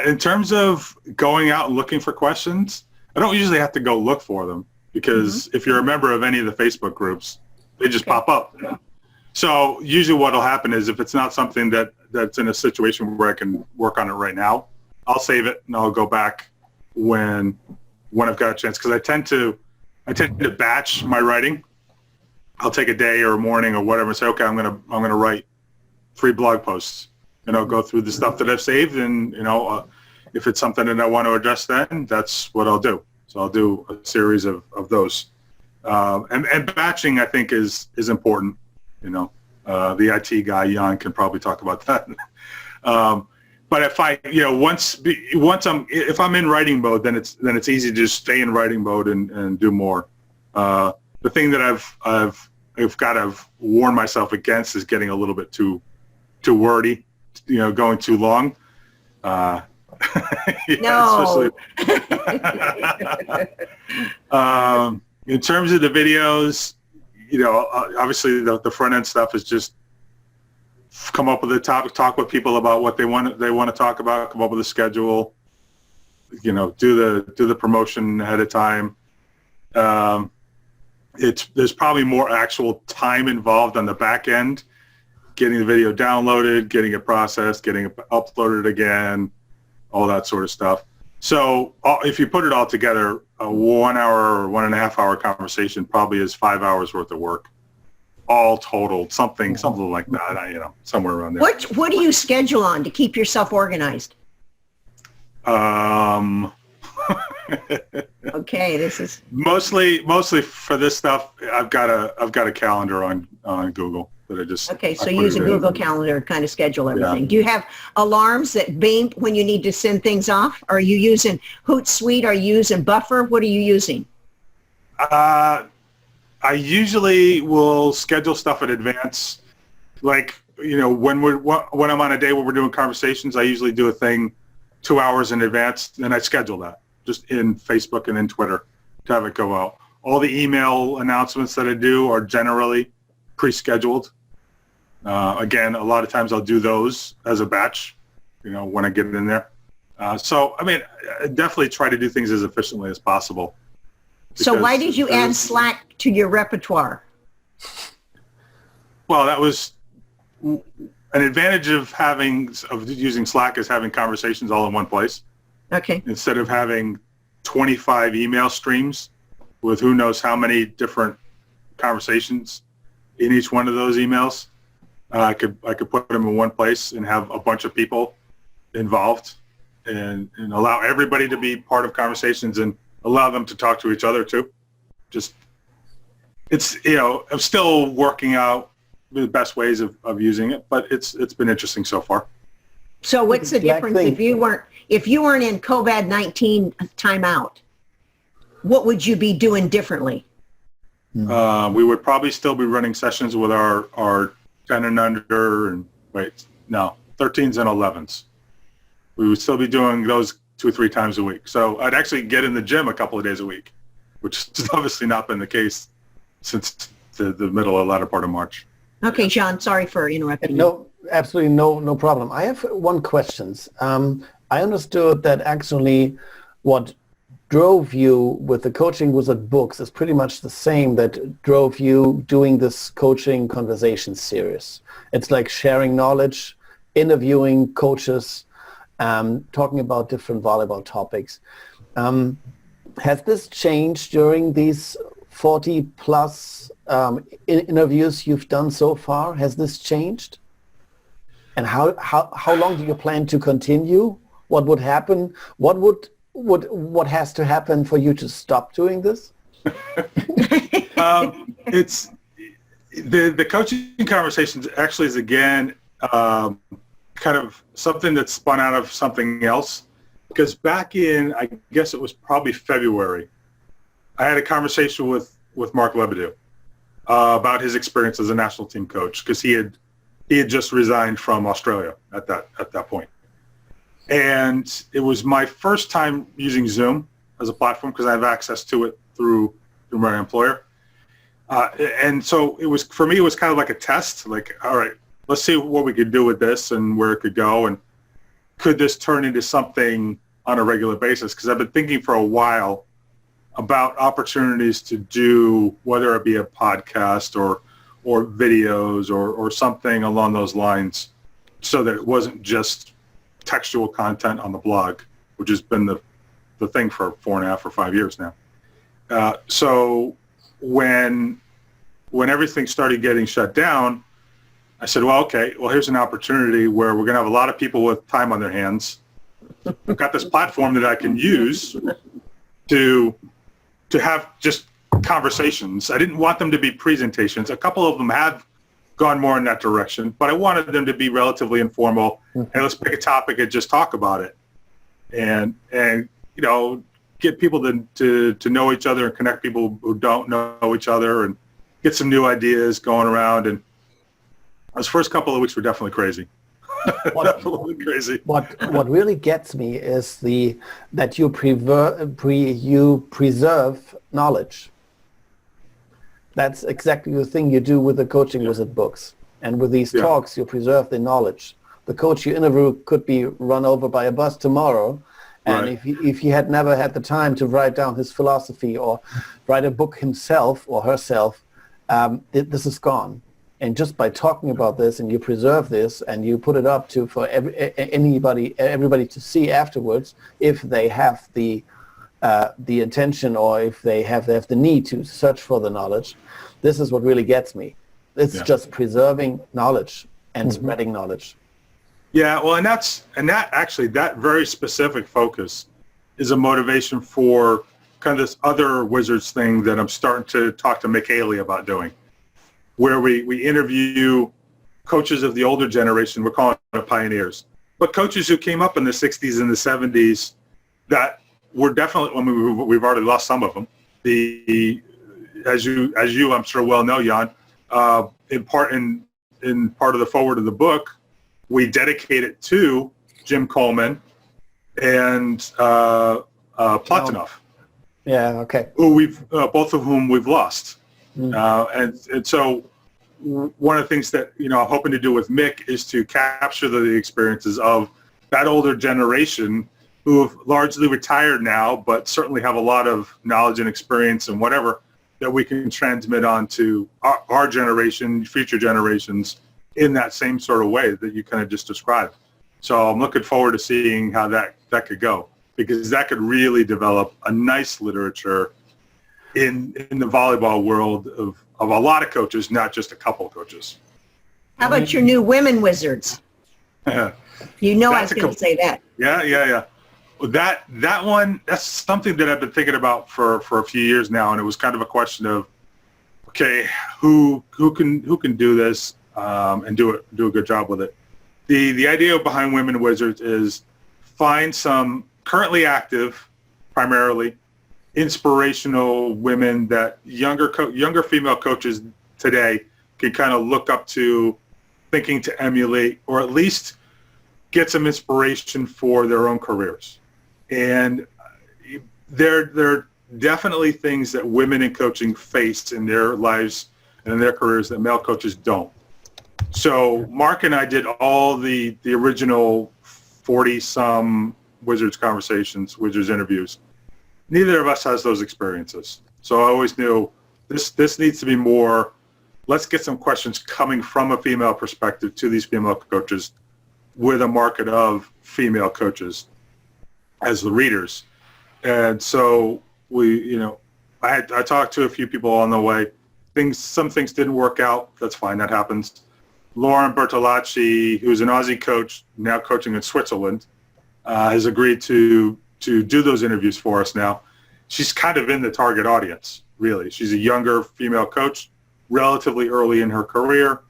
S1: In terms of going out and looking for questions, I don't usually have to go look for them, because if you're a member of any of the Facebook groups, they just pop up. So usually what will happen is, if it's not something that's in a situation where I can work on it right now, I'll save it and I'll go back when I've got a chance, because I tend to batch my writing. I'll take a day or a morning or whatever and say, okay, I'm gonna write 3 blog posts, and I'll go through the stuff that I've saved, and if it's something that I want to address, then that's what I'll do. So I'll do a series of those, and batching, I think, is important. The IT guy Jan can probably talk about that. But if if I'm in writing mode, then it's easy to just stay in writing mode and do more. The thing that I've got to warn myself against is getting a little bit too wordy, going too long.
S2: No.
S1: In terms of the videos, obviously the front end stuff is just come up with a topic, talk with people about what they want to talk about, come up with a schedule, do the promotion ahead of time. There's probably more actual time involved on the back end, getting the video downloaded, getting it processed, getting it uploaded again, all that sort of stuff. So if you put it all together, a 1 hour or 1.5 hour conversation probably is 5 hours worth of work, all totaled, something like that, somewhere around there.
S2: What do you schedule on to keep yourself organized? Okay, this is
S1: mostly for this stuff. I've got a calendar on on Google that I just.
S2: Okay, so
S1: I
S2: you
S1: put
S2: use a
S1: it in.
S2: Google Calendar to kind of schedule everything. Do you have alarms that beep when you need to send things off? Are you using Hootsuite? Are you using Buffer? What are you using?
S1: I usually will schedule stuff in advance. Like, when I'm on a day where we're doing conversations, I usually do a thing 2 hours in advance, and I schedule that just in Facebook and in Twitter to have it go out. All the email announcements that I do are generally pre-scheduled. Again, a lot of times I'll do those as a batch, when I get in there. So, I definitely try to do things as efficiently as possible.
S2: So why did you add Slack to your repertoire?
S1: Well, that was an advantage of using Slack is having conversations all in one place.
S2: Okay.
S1: Instead of having 25 email streams with who knows how many different conversations in each one of those emails. I could put them in one place and have a bunch of people involved and allow everybody to be part of conversations and allow them to talk to each other too. Just, it's, I'm still working out the best ways of using it, but it's been interesting so far.
S2: So what's the difference if you weren't in COVID-19 timeout? What would you be doing differently?
S1: We would probably still be running sessions with our 10 and under and 13s and 11s. We would still be doing those 2 or 3 times a week. So I'd actually get in the gym a couple of days a week, which has obviously not been the case since the middle or latter part of March.
S2: Okay, Jan, sorry for interrupting.
S4: No, absolutely no problem. I have one question. I understood that actually what drove you with the Coaching Wizard books is pretty much the same that drove you doing this coaching conversation series. It's like sharing knowledge, interviewing coaches, talking about different volleyball topics. Has this changed during these 40 plus interviews you've done so far? Has this changed? And how long do you plan to continue? What would happen? What has to happen for you to stop doing this?
S1: It's the coaching conversations actually is again kind of something that spun out of something else, because back in, I guess it was probably February, I had a conversation with Mark Lebedew about his experience as a national team coach, because he had just resigned from Australia at that point. And it was my first time using Zoom as a platform because I have access to it through my employer. And so it was, for me, it was kind of like a test, like, all right, let's see what we could do with this and where it could go. And could this turn into something on a regular basis? Because I've been thinking for a while about opportunities to do, whether it be a podcast or videos or something along those lines, so that it wasn't just textual content on the blog, which has been the thing for 4.5 or 5 years now. So when everything started getting shut down, I said, well, okay, here's an opportunity where we're going to have a lot of people with time on their hands. I've got this platform that I can use to have just conversations. I didn't want them to be presentations. A couple of them have gone more in that direction, but I wanted them to be relatively informal. And let's pick a topic and just talk about it, and get people to know each other and connect people who don't know each other and get some new ideas going around. And those first couple of weeks were definitely crazy. Definitely crazy.
S4: What really gets me is that you preserve knowledge. That's exactly the thing you do with the Coaching Wizard books. And with these talks, you preserve the knowledge. The coach you interview could be run over by a bus tomorrow. And if he had never had the time to write down his philosophy or write a book himself or herself, this is gone. And just by talking about this, and you preserve this, and you put it up for everybody to see afterwards, if they have the intention or if they have the need to search for the knowledge, this is what really gets me. It's just preserving knowledge and spreading knowledge.
S1: Yeah, well, and that very specific focus is a motivation for kind of this other Wizards thing that I'm starting to talk to Mick Haley about doing, where we interview coaches of the older generation. We're calling it pioneers, but coaches who came up in the 60s and the 70s that were definitely, I mean, we've already lost some of them. As you I'm sure well know, Jan, in part of the foreword of the book, we dedicate it to Jim Coleman and Platonov.
S4: Yeah. Okay.
S1: Who both of whom we've lost. And so one of the things that, I'm hoping to do with Mick is to capture the experiences of that older generation who have largely retired now, but certainly have a lot of knowledge and experience and whatever that we can transmit on to our generation, future generations in that same sort of way that you kind of just described. So I'm looking forward to seeing how that could go, because that could really develop a nice literature in the volleyball world of a lot of coaches, not just a couple of coaches.
S2: How about your new women wizards? I was going to say that.
S1: Yeah. Well, that one, that's something that I've been thinking about for a few years now, and it was kind of a question of, okay, who can do this and do a good job with it. The idea behind Women Wizards is find some currently active, primarily inspirational women that younger female coaches today can kind of look up to, thinking to emulate, or at least get some inspiration for their own careers. And there are definitely things that women in coaching face in their lives and in their careers that male coaches don't. So Mark and I did all the original 40-some Wizards conversations, Wizards interviews. Neither of us has those experiences. So I always knew this needs to be more, let's get some questions coming from a female perspective to these female coaches with a market of female coaches as the readers. And so I talked to a few people on the way. Some things didn't work out. That's fine. That happens. Lauren Bertolacci, who's an Aussie coach, now coaching in Switzerland, has agreed to do those interviews for us now. She's kind of in the target audience, really. She's a younger female coach, relatively early in her career.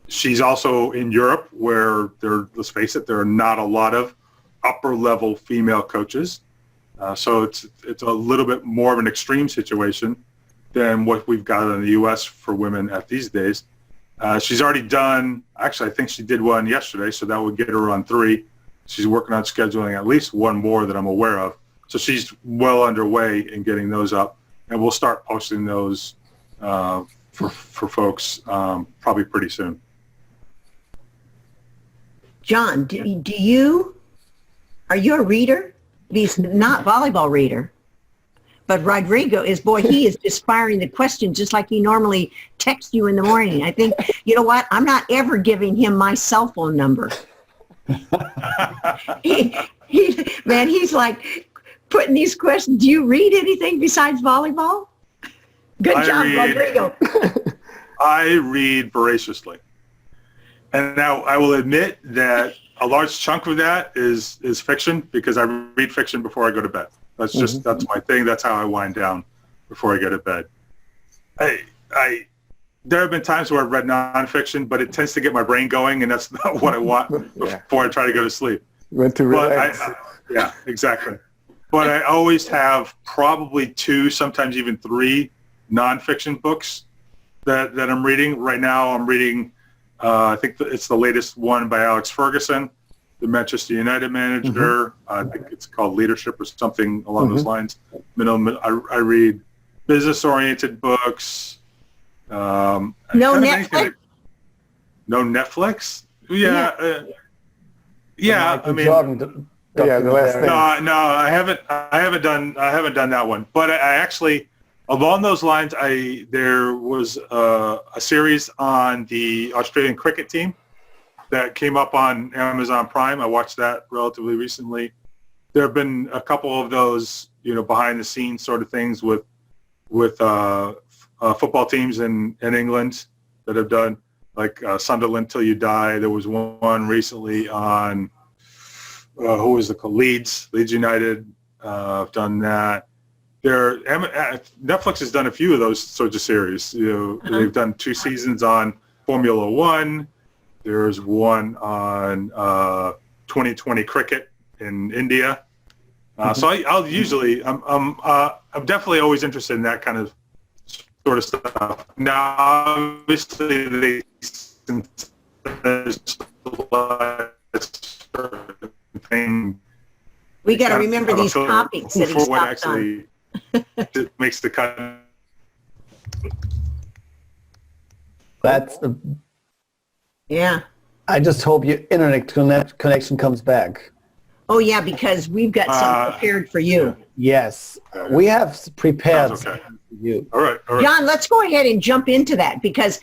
S1: She's also in Europe, where let's face it, there are not a lot of upper-level female coaches. So it's a little bit more of an extreme situation than what we've got in the U.S. for women at these days. She's already done, actually, I think she did one yesterday, so that would get her on 3. She's working on scheduling at least one more that I'm aware of. So she's well underway in getting those up, and we'll start posting those for folks probably pretty soon.
S2: John, are you a reader? He's not volleyball reader, but Rodrigo is, he is just firing the questions just like he normally texts you in the morning. I think, you know what? I'm not ever giving him my cell phone number. He's like putting these questions. Do you read anything besides volleyball? Good job, Rodrigo.
S1: I read voraciously. And now I will admit that a large chunk of that is fiction, because I read fiction before I go to bed. That's just that's my thing. That's how I wind down before I go to bed. There have been times where I've read nonfiction, but it tends to get my brain going, and that's not what I want before I try to go to sleep.
S3: Went to relax.
S1: Yeah, exactly. But I always have probably 2, sometimes even 3 nonfiction books that I'm reading. Right now I'm reading, I think it's the latest one by Alex Ferguson, the Manchester United manager. I think it's called Leadership or something along those lines. I read business-oriented books.
S2: No Netflix?
S1: No Netflix? Yeah. I mean,
S3: the last thing.
S1: No, I haven't done that one. But I actually, along those lines, there was a series on the Australian cricket team that came up on Amazon Prime. I watched that relatively recently. There have been a couple of those, behind the scenes sort of things with football teams in England that have done, like Sunderland Till You Die. There was one recently on who was it called? Leeds United. I've done that. Netflix has done a few of those sorts of series. They've done 2 seasons on Formula One. There's one on 2020 cricket in India. So I'm definitely always interested in that kind of sort of stuff. Now, obviously, there's thing.
S2: We got to remember these topics that he
S1: for what
S2: stopped on.
S1: actually makes the cut.
S4: That's
S2: Yeah.
S4: I just hope your internet connection comes back.
S2: Oh, yeah, because we've got something prepared for you.
S4: Yes, we have prepared
S1: Okay.
S4: something for you.
S1: All right.
S2: John, let's go ahead and jump into that because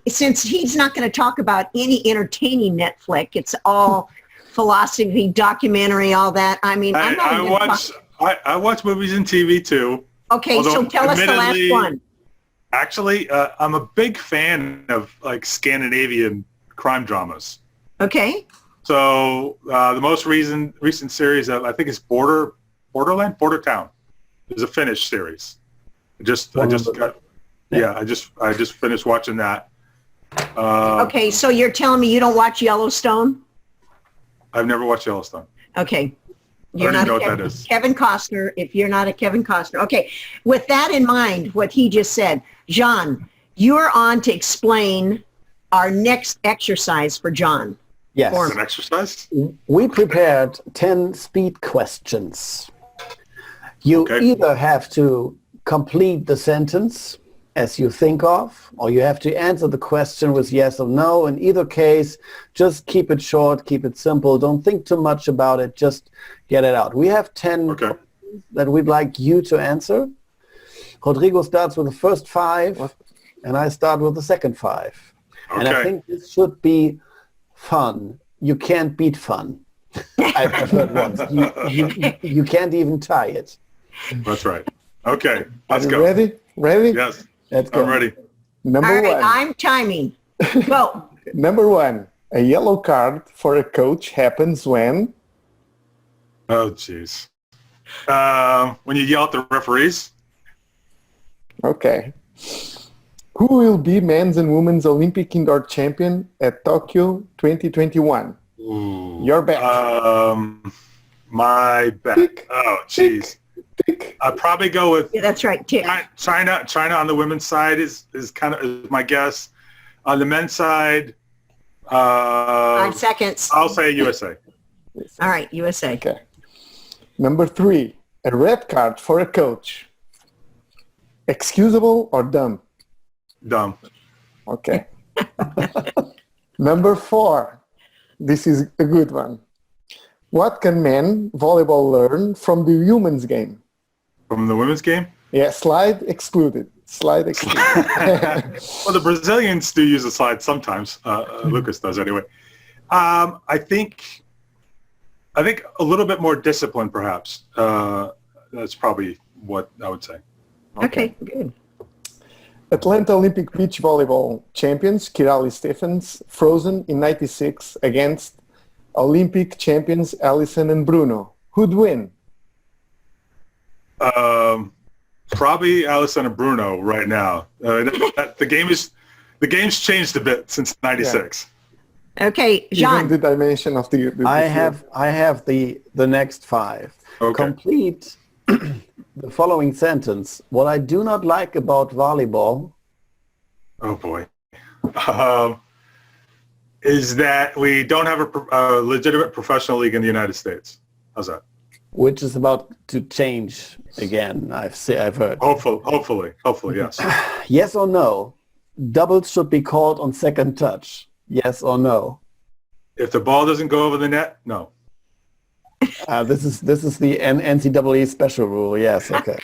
S2: since he's not going to talk about any entertaining Netflix, it's all philosophy, documentary, all that. I mean, I'm not even
S1: I watch movies and TV too.
S2: Okay, so
S1: Although,
S2: tell us the last
S1: admittedly,
S2: one.
S1: Actually, I'm a big fan of like Scandinavian crime dramas.
S2: Okay.
S1: So the most recent series I think is Border Town. It's a Finnish series. I just finished watching that.
S2: Okay, so you're telling me you don't watch Yellowstone?
S1: I've never watched Yellowstone.
S2: Okay.
S1: I don't even know what that is.
S2: Kevin Costner, if you're not a Kevin Costner. Okay. With that in mind, what he just said, John, you're on to explain our next exercise for John.
S4: Yes.
S1: It's an exercise?
S4: We prepared 10 speed questions. You either have to complete the sentence as you think of, or you have to answer the question with yes or no. In either case, just keep it short, keep it simple. Don't think too much about it. Just get it out. We have 10 questions that we'd like you to answer. Rodrigo starts with the first 5, and I start with the second 5.
S1: Okay.
S4: And I think this should be fun. You can't beat fun. I've heard once. You can't even tie it.
S1: That's right. Okay, let's
S3: Are
S1: go.
S3: you ready? Ready?
S1: Yes,
S4: Let's go.
S1: I'm ready.
S3: Number
S2: All right,
S3: 1.
S2: I'm timing. Go.
S3: Number 1. A yellow card for a coach happens when?
S1: Oh, jeez. When you yell at the referees?
S3: Okay. Who will be men's and women's Olympic indoor champion at Tokyo 2021?
S1: Ooh.
S3: Your bet.
S1: My bet.
S3: Tick,
S1: Oh, jeez.
S3: Tick.
S1: I'd probably go with
S2: Yeah, that's right. Tick.
S1: China. China on the women's side is kind of is my guess. On the men's side,
S2: 5 seconds.
S1: I'll say USA.
S2: All right, USA.
S3: Okay. Number 3. A red card for a coach. Excusable or dumb?
S1: Dumb.
S3: Okay. Number 4. This is a good one. What can men volleyball learn from the women's game?
S1: From the women's game?
S3: Yeah, slide excluded. Slide excluded.
S1: Well, the Brazilians do use a slide sometimes. Lucas does anyway. I think a little bit more discipline, perhaps. That's probably what I would say.
S2: Okay, good.
S3: Atlanta Olympic beach volleyball champions Kirali Stephens frozen in '96 against Olympic champions Allison and Bruno. Who'd win?
S1: Probably Allison and Bruno right now. The game's changed a bit since '96.
S2: Okay,
S3: Even
S2: John.
S3: the dimension of the
S4: I have the next 5.
S1: Okay.
S4: Complete the following sentence. What I do not like about volleyball
S1: Oh boy. Is that we don't have a legitimate professional league in the United States. How's that?
S4: which is about to change again, I've heard.
S1: Hopefully, yes.
S4: Yes or no? Doubles should be called on second touch. Yes or no?
S1: If the ball doesn't go over the net, no.
S4: This is the NCAA special rule. Yes. Okay.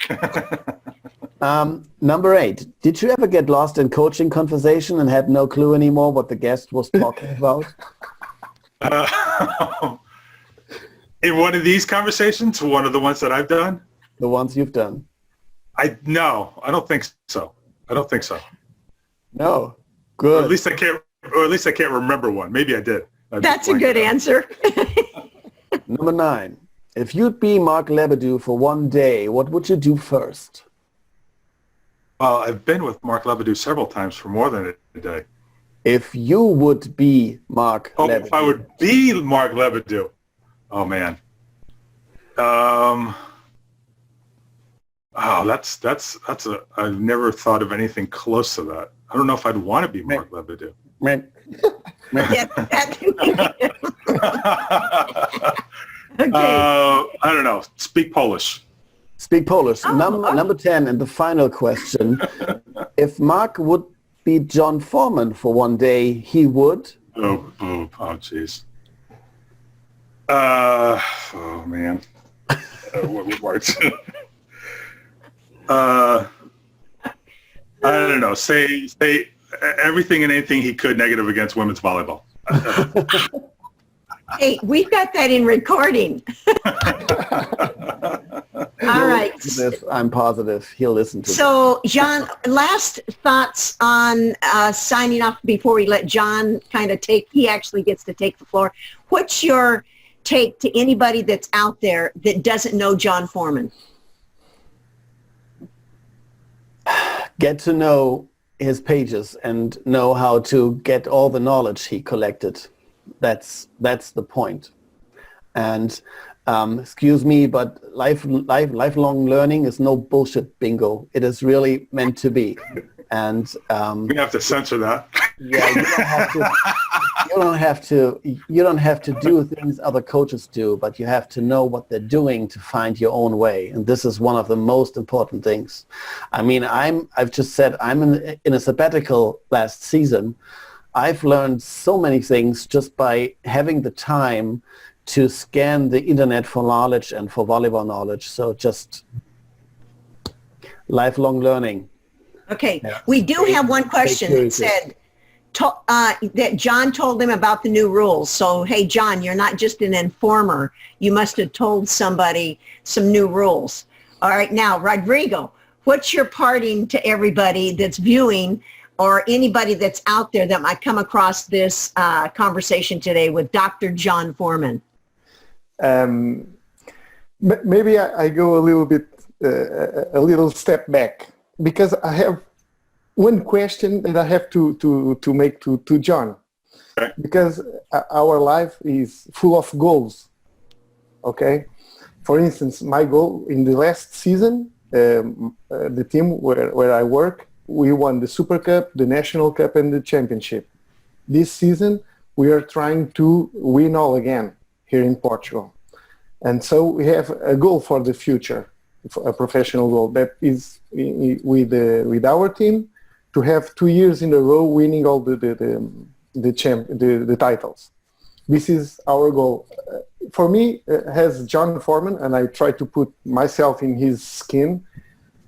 S4: Number 8. Did you ever get lost in coaching conversation and had no clue anymore what the guest was talking about?
S1: In one of these conversations, one of the ones that I've done?
S4: The ones you've done?
S1: No, I don't think so.
S4: No.
S1: Or
S4: Good.
S1: at least I can't remember one. Maybe I did.
S2: That's a good answer.
S4: Number 9. If you'd be Mark Lebedew for one day, what would you do first?
S1: Well, I've been with Mark Lebedew several times for more than a day.
S4: If you would be Mark Lebedew.
S1: If I would be Mark Lebedew. Oh, man. I've never thought of anything close to that. I don't know if I'd want to be Mark Lebedew. I don't know. Speak Polish.
S4: Speak Polish. Number 10, and the final question. If Mark would be John Foreman for one day, he would?
S1: Oh, jeez. Oh, man. What would Mark do? I don't know. Say everything and anything he could negative against women's volleyball.
S2: Hey, we've got that in recording. All right.
S4: I'm positive he'll listen to this.
S2: So, John, last thoughts on signing off before we let John kind of he actually gets to take the floor. What's your take to anybody that's out there that doesn't know John Foreman?
S4: Get to know his pages and know how to get all the knowledge he collected. That's the point. And excuse me, but lifelong learning is no bullshit bingo. It is really meant to be. And
S1: we have to censor that.
S4: Yeah, you don't have to do things other coaches do, but you have to know what they're doing to find your own way. And this is one of the most important things. I mean, I've just said I'm in a sabbatical last season. I've learned so many things just by having the time to scan the internet for knowledge and for volleyball knowledge. So just lifelong learning.
S2: Okay, yeah. We do have one question that said that John told him about the new rules. So, hey, John, you're not just an informer. You must have told somebody some new rules. All right, now, Rodrigo, what's your parting to everybody that's viewing or anybody that's out there that might come across this conversation today with Dr. John Foreman?
S3: Maybe I go a little bit, a little step back, because I have one question that I have to make to John, because our life is full of goals. Okay, for instance, my goal in the last season, the team where I work, we won the Super Cup, the National Cup, and the Championship. This season, we are trying to win all again here in Portugal. And so we have a goal for the future, a professional goal, that is with our team to have 2 years in a row winning all the titles. This is our goal. For me, as John Foreman, and I try to put myself in his skin,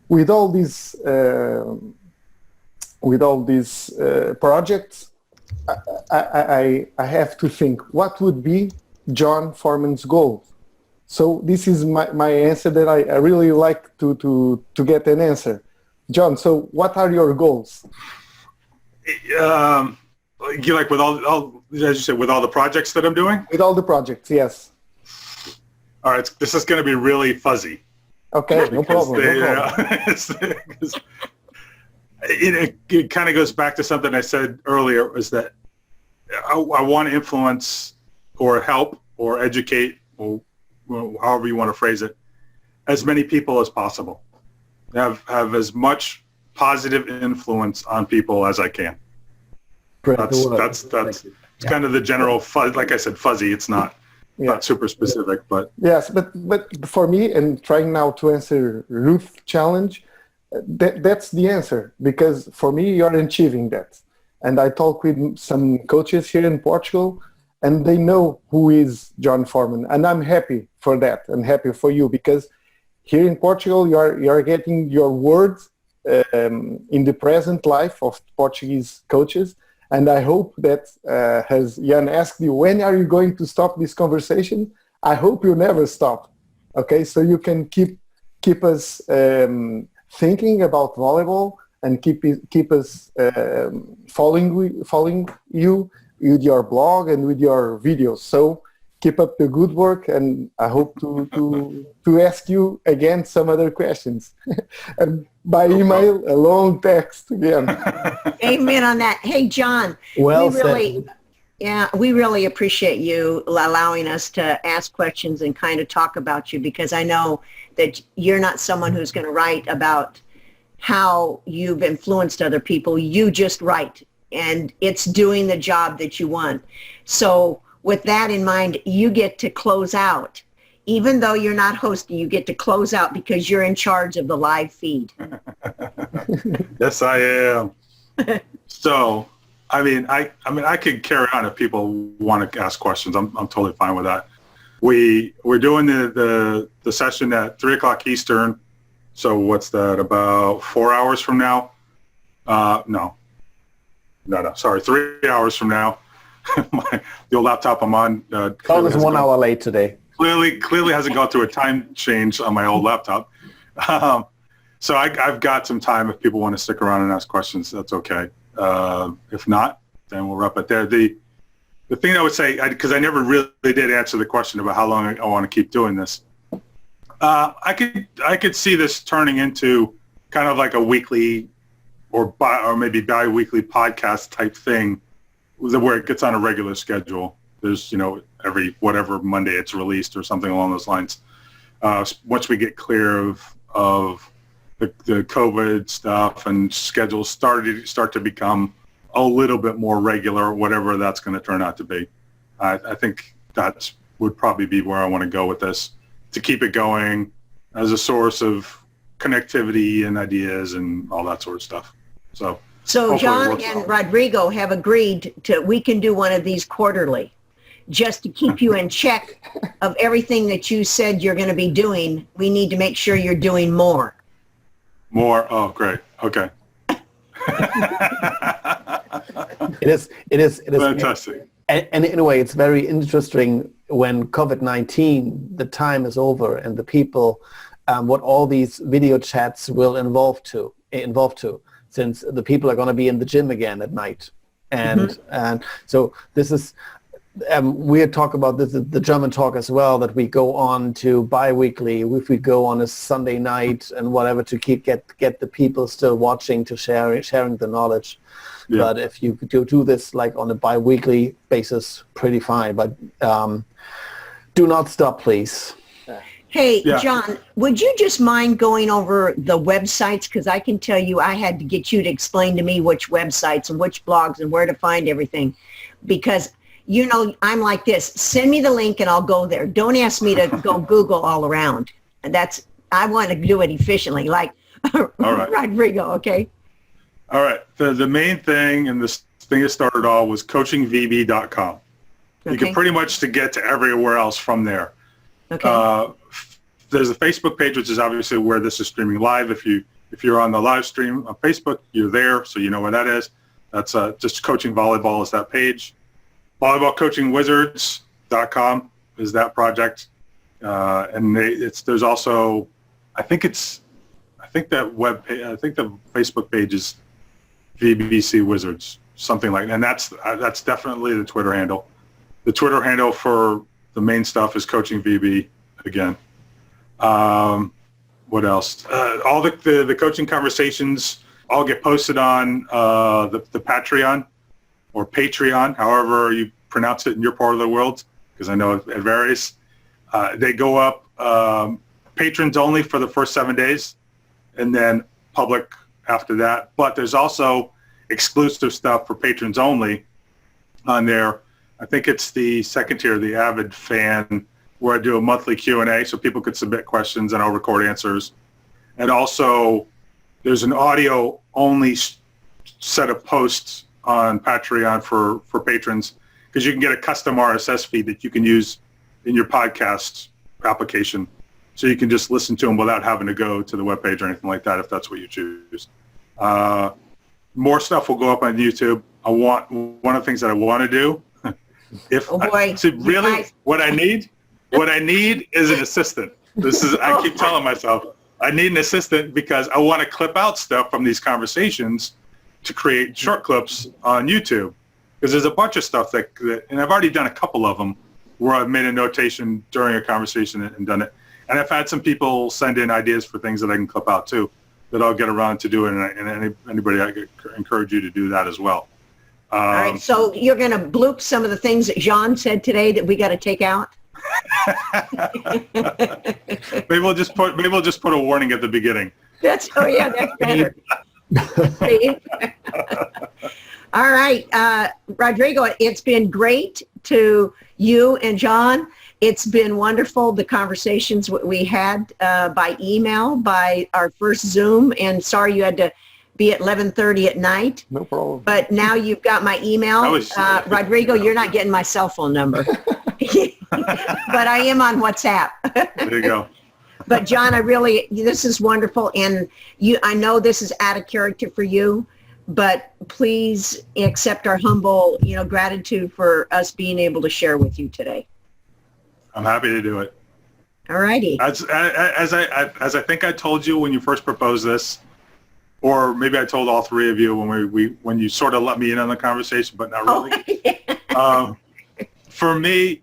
S3: with all these projects, I have to think, what would be John Foreman's goal? So this is my answer that I really like to get an answer. John, so what are your goals?
S1: You like with all, as you said, with all the projects that I'm doing?
S3: With all the projects, yes.
S1: All right, this is going to be really fuzzy.
S3: Okay, no problem.
S1: It kind of goes back to something I said earlier, is that I want to influence or help or educate, or however you want to phrase it, as many people as possible. Have as much positive influence on people as I can. That's kind of the general, like I said, fuzzy. It's not super specific, but
S3: yes, but for me, and trying now to answer Ruth's challenge, that's the answer, because for me, you're achieving that. And I talk with some coaches here in Portugal, and they know who is John Foreman, and I'm happy for that. I'm happy for you, because here in Portugal, you're getting your words in the present life of Portuguese coaches. And I hope that, as Jan asked you, when are you going to stop this conversation? I hope you never stop. Okay, so you can keep us thinking about volleyball and keep us following you with your blog and with your videos. So keep up the good work, and I hope to ask you again some other questions. And by email, a long text again.
S2: Amen on that. Hey, John,
S4: Well
S2: we really,
S4: said.
S2: yeah, we really appreciate you allowing us to ask questions and kind of talk about you, because I know that you're not someone who's going to write about how you've influenced other people. You just write, and it's doing the job that you want. So with that in mind, you get to close out. Even though you're not hosting, you get to close out because you're in charge of the live feed.
S1: Yes, I am. So, I mean, I could carry on if people want to ask questions. I'm totally fine with that. We're doing the session at 3:00 Eastern. So what's that? About 4 hours from now? No. Sorry, 3 hours from now. The old laptop I'm on.
S4: Colin is 1 hour late today.
S1: Clearly hasn't gone through a time change on my old laptop. So I've got some time if people want to stick around and ask questions. That's okay. If not, then we'll wrap it there. The thing I would say, because I never really did answer the question about how long I want to keep doing this. I could see this turning into kind of like a weekly or maybe bi-weekly podcast type thing, where it gets on a regular schedule. There's, every whatever Monday it's released or something along those lines. Once we get clear of the COVID stuff and schedules start to become a little bit more regular, whatever that's going to turn out to be. I think that would probably be where I want to go with this, to keep it going as a source of connectivity and ideas and all that sort of stuff. So
S2: John and Rodrigo have agreed we can do one of these quarterly, just to keep you in check of everything that you said you're going to be doing. We need to make sure you're doing more.
S1: More? Oh, great. Okay.
S4: It is
S1: Fantastic.
S4: And in a way, it's very interesting when COVID-19, the time is over, and the people, what all these video chats will involve to, since the people are going to be in the gym again at night. And so this is, we talk about this, the German talk as well, that we go on to bi-weekly, if we go on a Sunday night and whatever, to get the people still watching, to sharing the knowledge. Yeah. But if you do this like on a bi-weekly basis, pretty fine. But do not stop, please.
S2: Hey, yeah. John, would you just mind going over the websites? Because I can tell you I had to get you to explain to me which websites and which blogs and where to find everything. Because, I'm like this. Send me the link and I'll go there. Don't ask me to go Google all around. I want to do it efficiently, like Rodrigo, okay?
S1: All right. The main thing, and this thing that started all, was coachingvb.com. Okay. You can pretty much to get to everywhere else from there. Okay. There's a Facebook page, which is obviously where this is streaming live. If you're on the live stream on Facebook, you're there, so you know where that is. That's just Coaching Volleyball is that page. Volleyballcoachingwizards.com is that project, and there's also I think that web page, I think the Facebook page is VBC Wizards, something like that. And that's definitely the Twitter handle. The Twitter handle for the main stuff is Coaching VB again. What else? All the coaching conversations all get posted on the Patreon or Patreon, however you pronounce it in your part of the world, because I know it varies. They go up patrons only for the first 7 days, and then public after that. But there's also exclusive stuff for patrons only on there. I think it's the second tier, the Avid Fan, where I do a monthly Q&A so people could submit questions and I'll record answers. And also there's an audio-only set of posts on Patreon for patrons, because you can get a custom RSS feed that you can use in your podcast application. So you can just listen to them without having to go to the webpage or anything like that, if that's what you choose. More stuff will go up on YouTube. One of the things that I want to do, what I need is an assistant. I keep telling myself, I need an assistant because I want to clip out stuff from these conversations to create short clips on YouTube. Because there's a bunch of stuff and I've already done a couple of them, where I've made a notation during a conversation and done it. And I've had some people send in ideas for things that I can clip out too, that I'll get around to doing. And anybody, I encourage you to do that as well.
S2: All right, so you're going to bloop some of the things that Jan said today that we got to take out?
S1: Maybe we'll just put a warning at the beginning.
S2: That's better. All right, Rodrigo, it's been great to you and John. It's been wonderful, the conversations we had by email, by our first Zoom, and sorry you had to be at 11:30 at night.
S3: No problem.
S2: But now you've got my email. Rodrigo, you're not getting my cell phone number. But I am on WhatsApp.
S1: There you go.
S2: But John, this is wonderful, and I know this is out of character for you, but please accept our humble, gratitude for us being able to share with you today.
S1: I'm happy to do it.
S2: All righty.
S1: As I think I told you when you first proposed this, or maybe I told all three of you when you sort of let me in on the conversation, but not really.
S2: Oh, yeah.
S1: For me,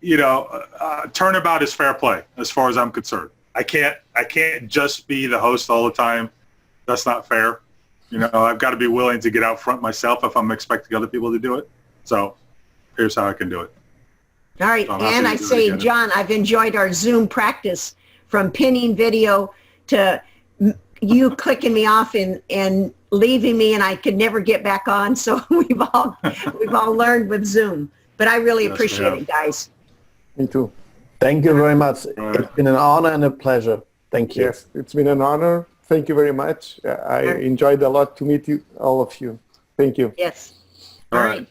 S1: turnabout is fair play as far as I'm concerned. I can't just be the host all the time. That's not fair. I've got to be willing to get out front myself if I'm expecting other people to do it. So here's how I can do it.
S2: All right.
S1: So
S2: And I say, John, I've enjoyed our Zoom practice, from pinning video to you clicking me off and leaving me, and I could never get back on. So we've all learned with Zoom. But I really appreciate it, guys.
S3: Me too.
S4: Thank you very much. It's been an honor and a pleasure. Thank you.
S3: Yes, it's been an honor. Thank you very much. I enjoyed a lot to meet you, all of you. Thank you.
S2: Yes.
S1: All right.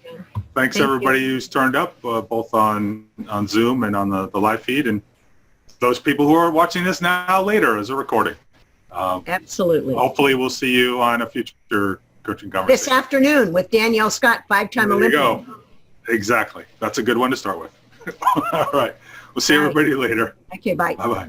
S1: Thanks everybody who's turned up, both on Zoom and on the live feed, and those people who are watching this now later as a recording.
S2: Absolutely.
S1: Hopefully we'll see you on a future coaching conversation.
S2: This afternoon with Danielle Scott, 5-time Olympian.
S1: There you go. Exactly. That's a good one to start with. All right. We'll see everybody later.
S2: Okay, bye.
S1: Bye-bye.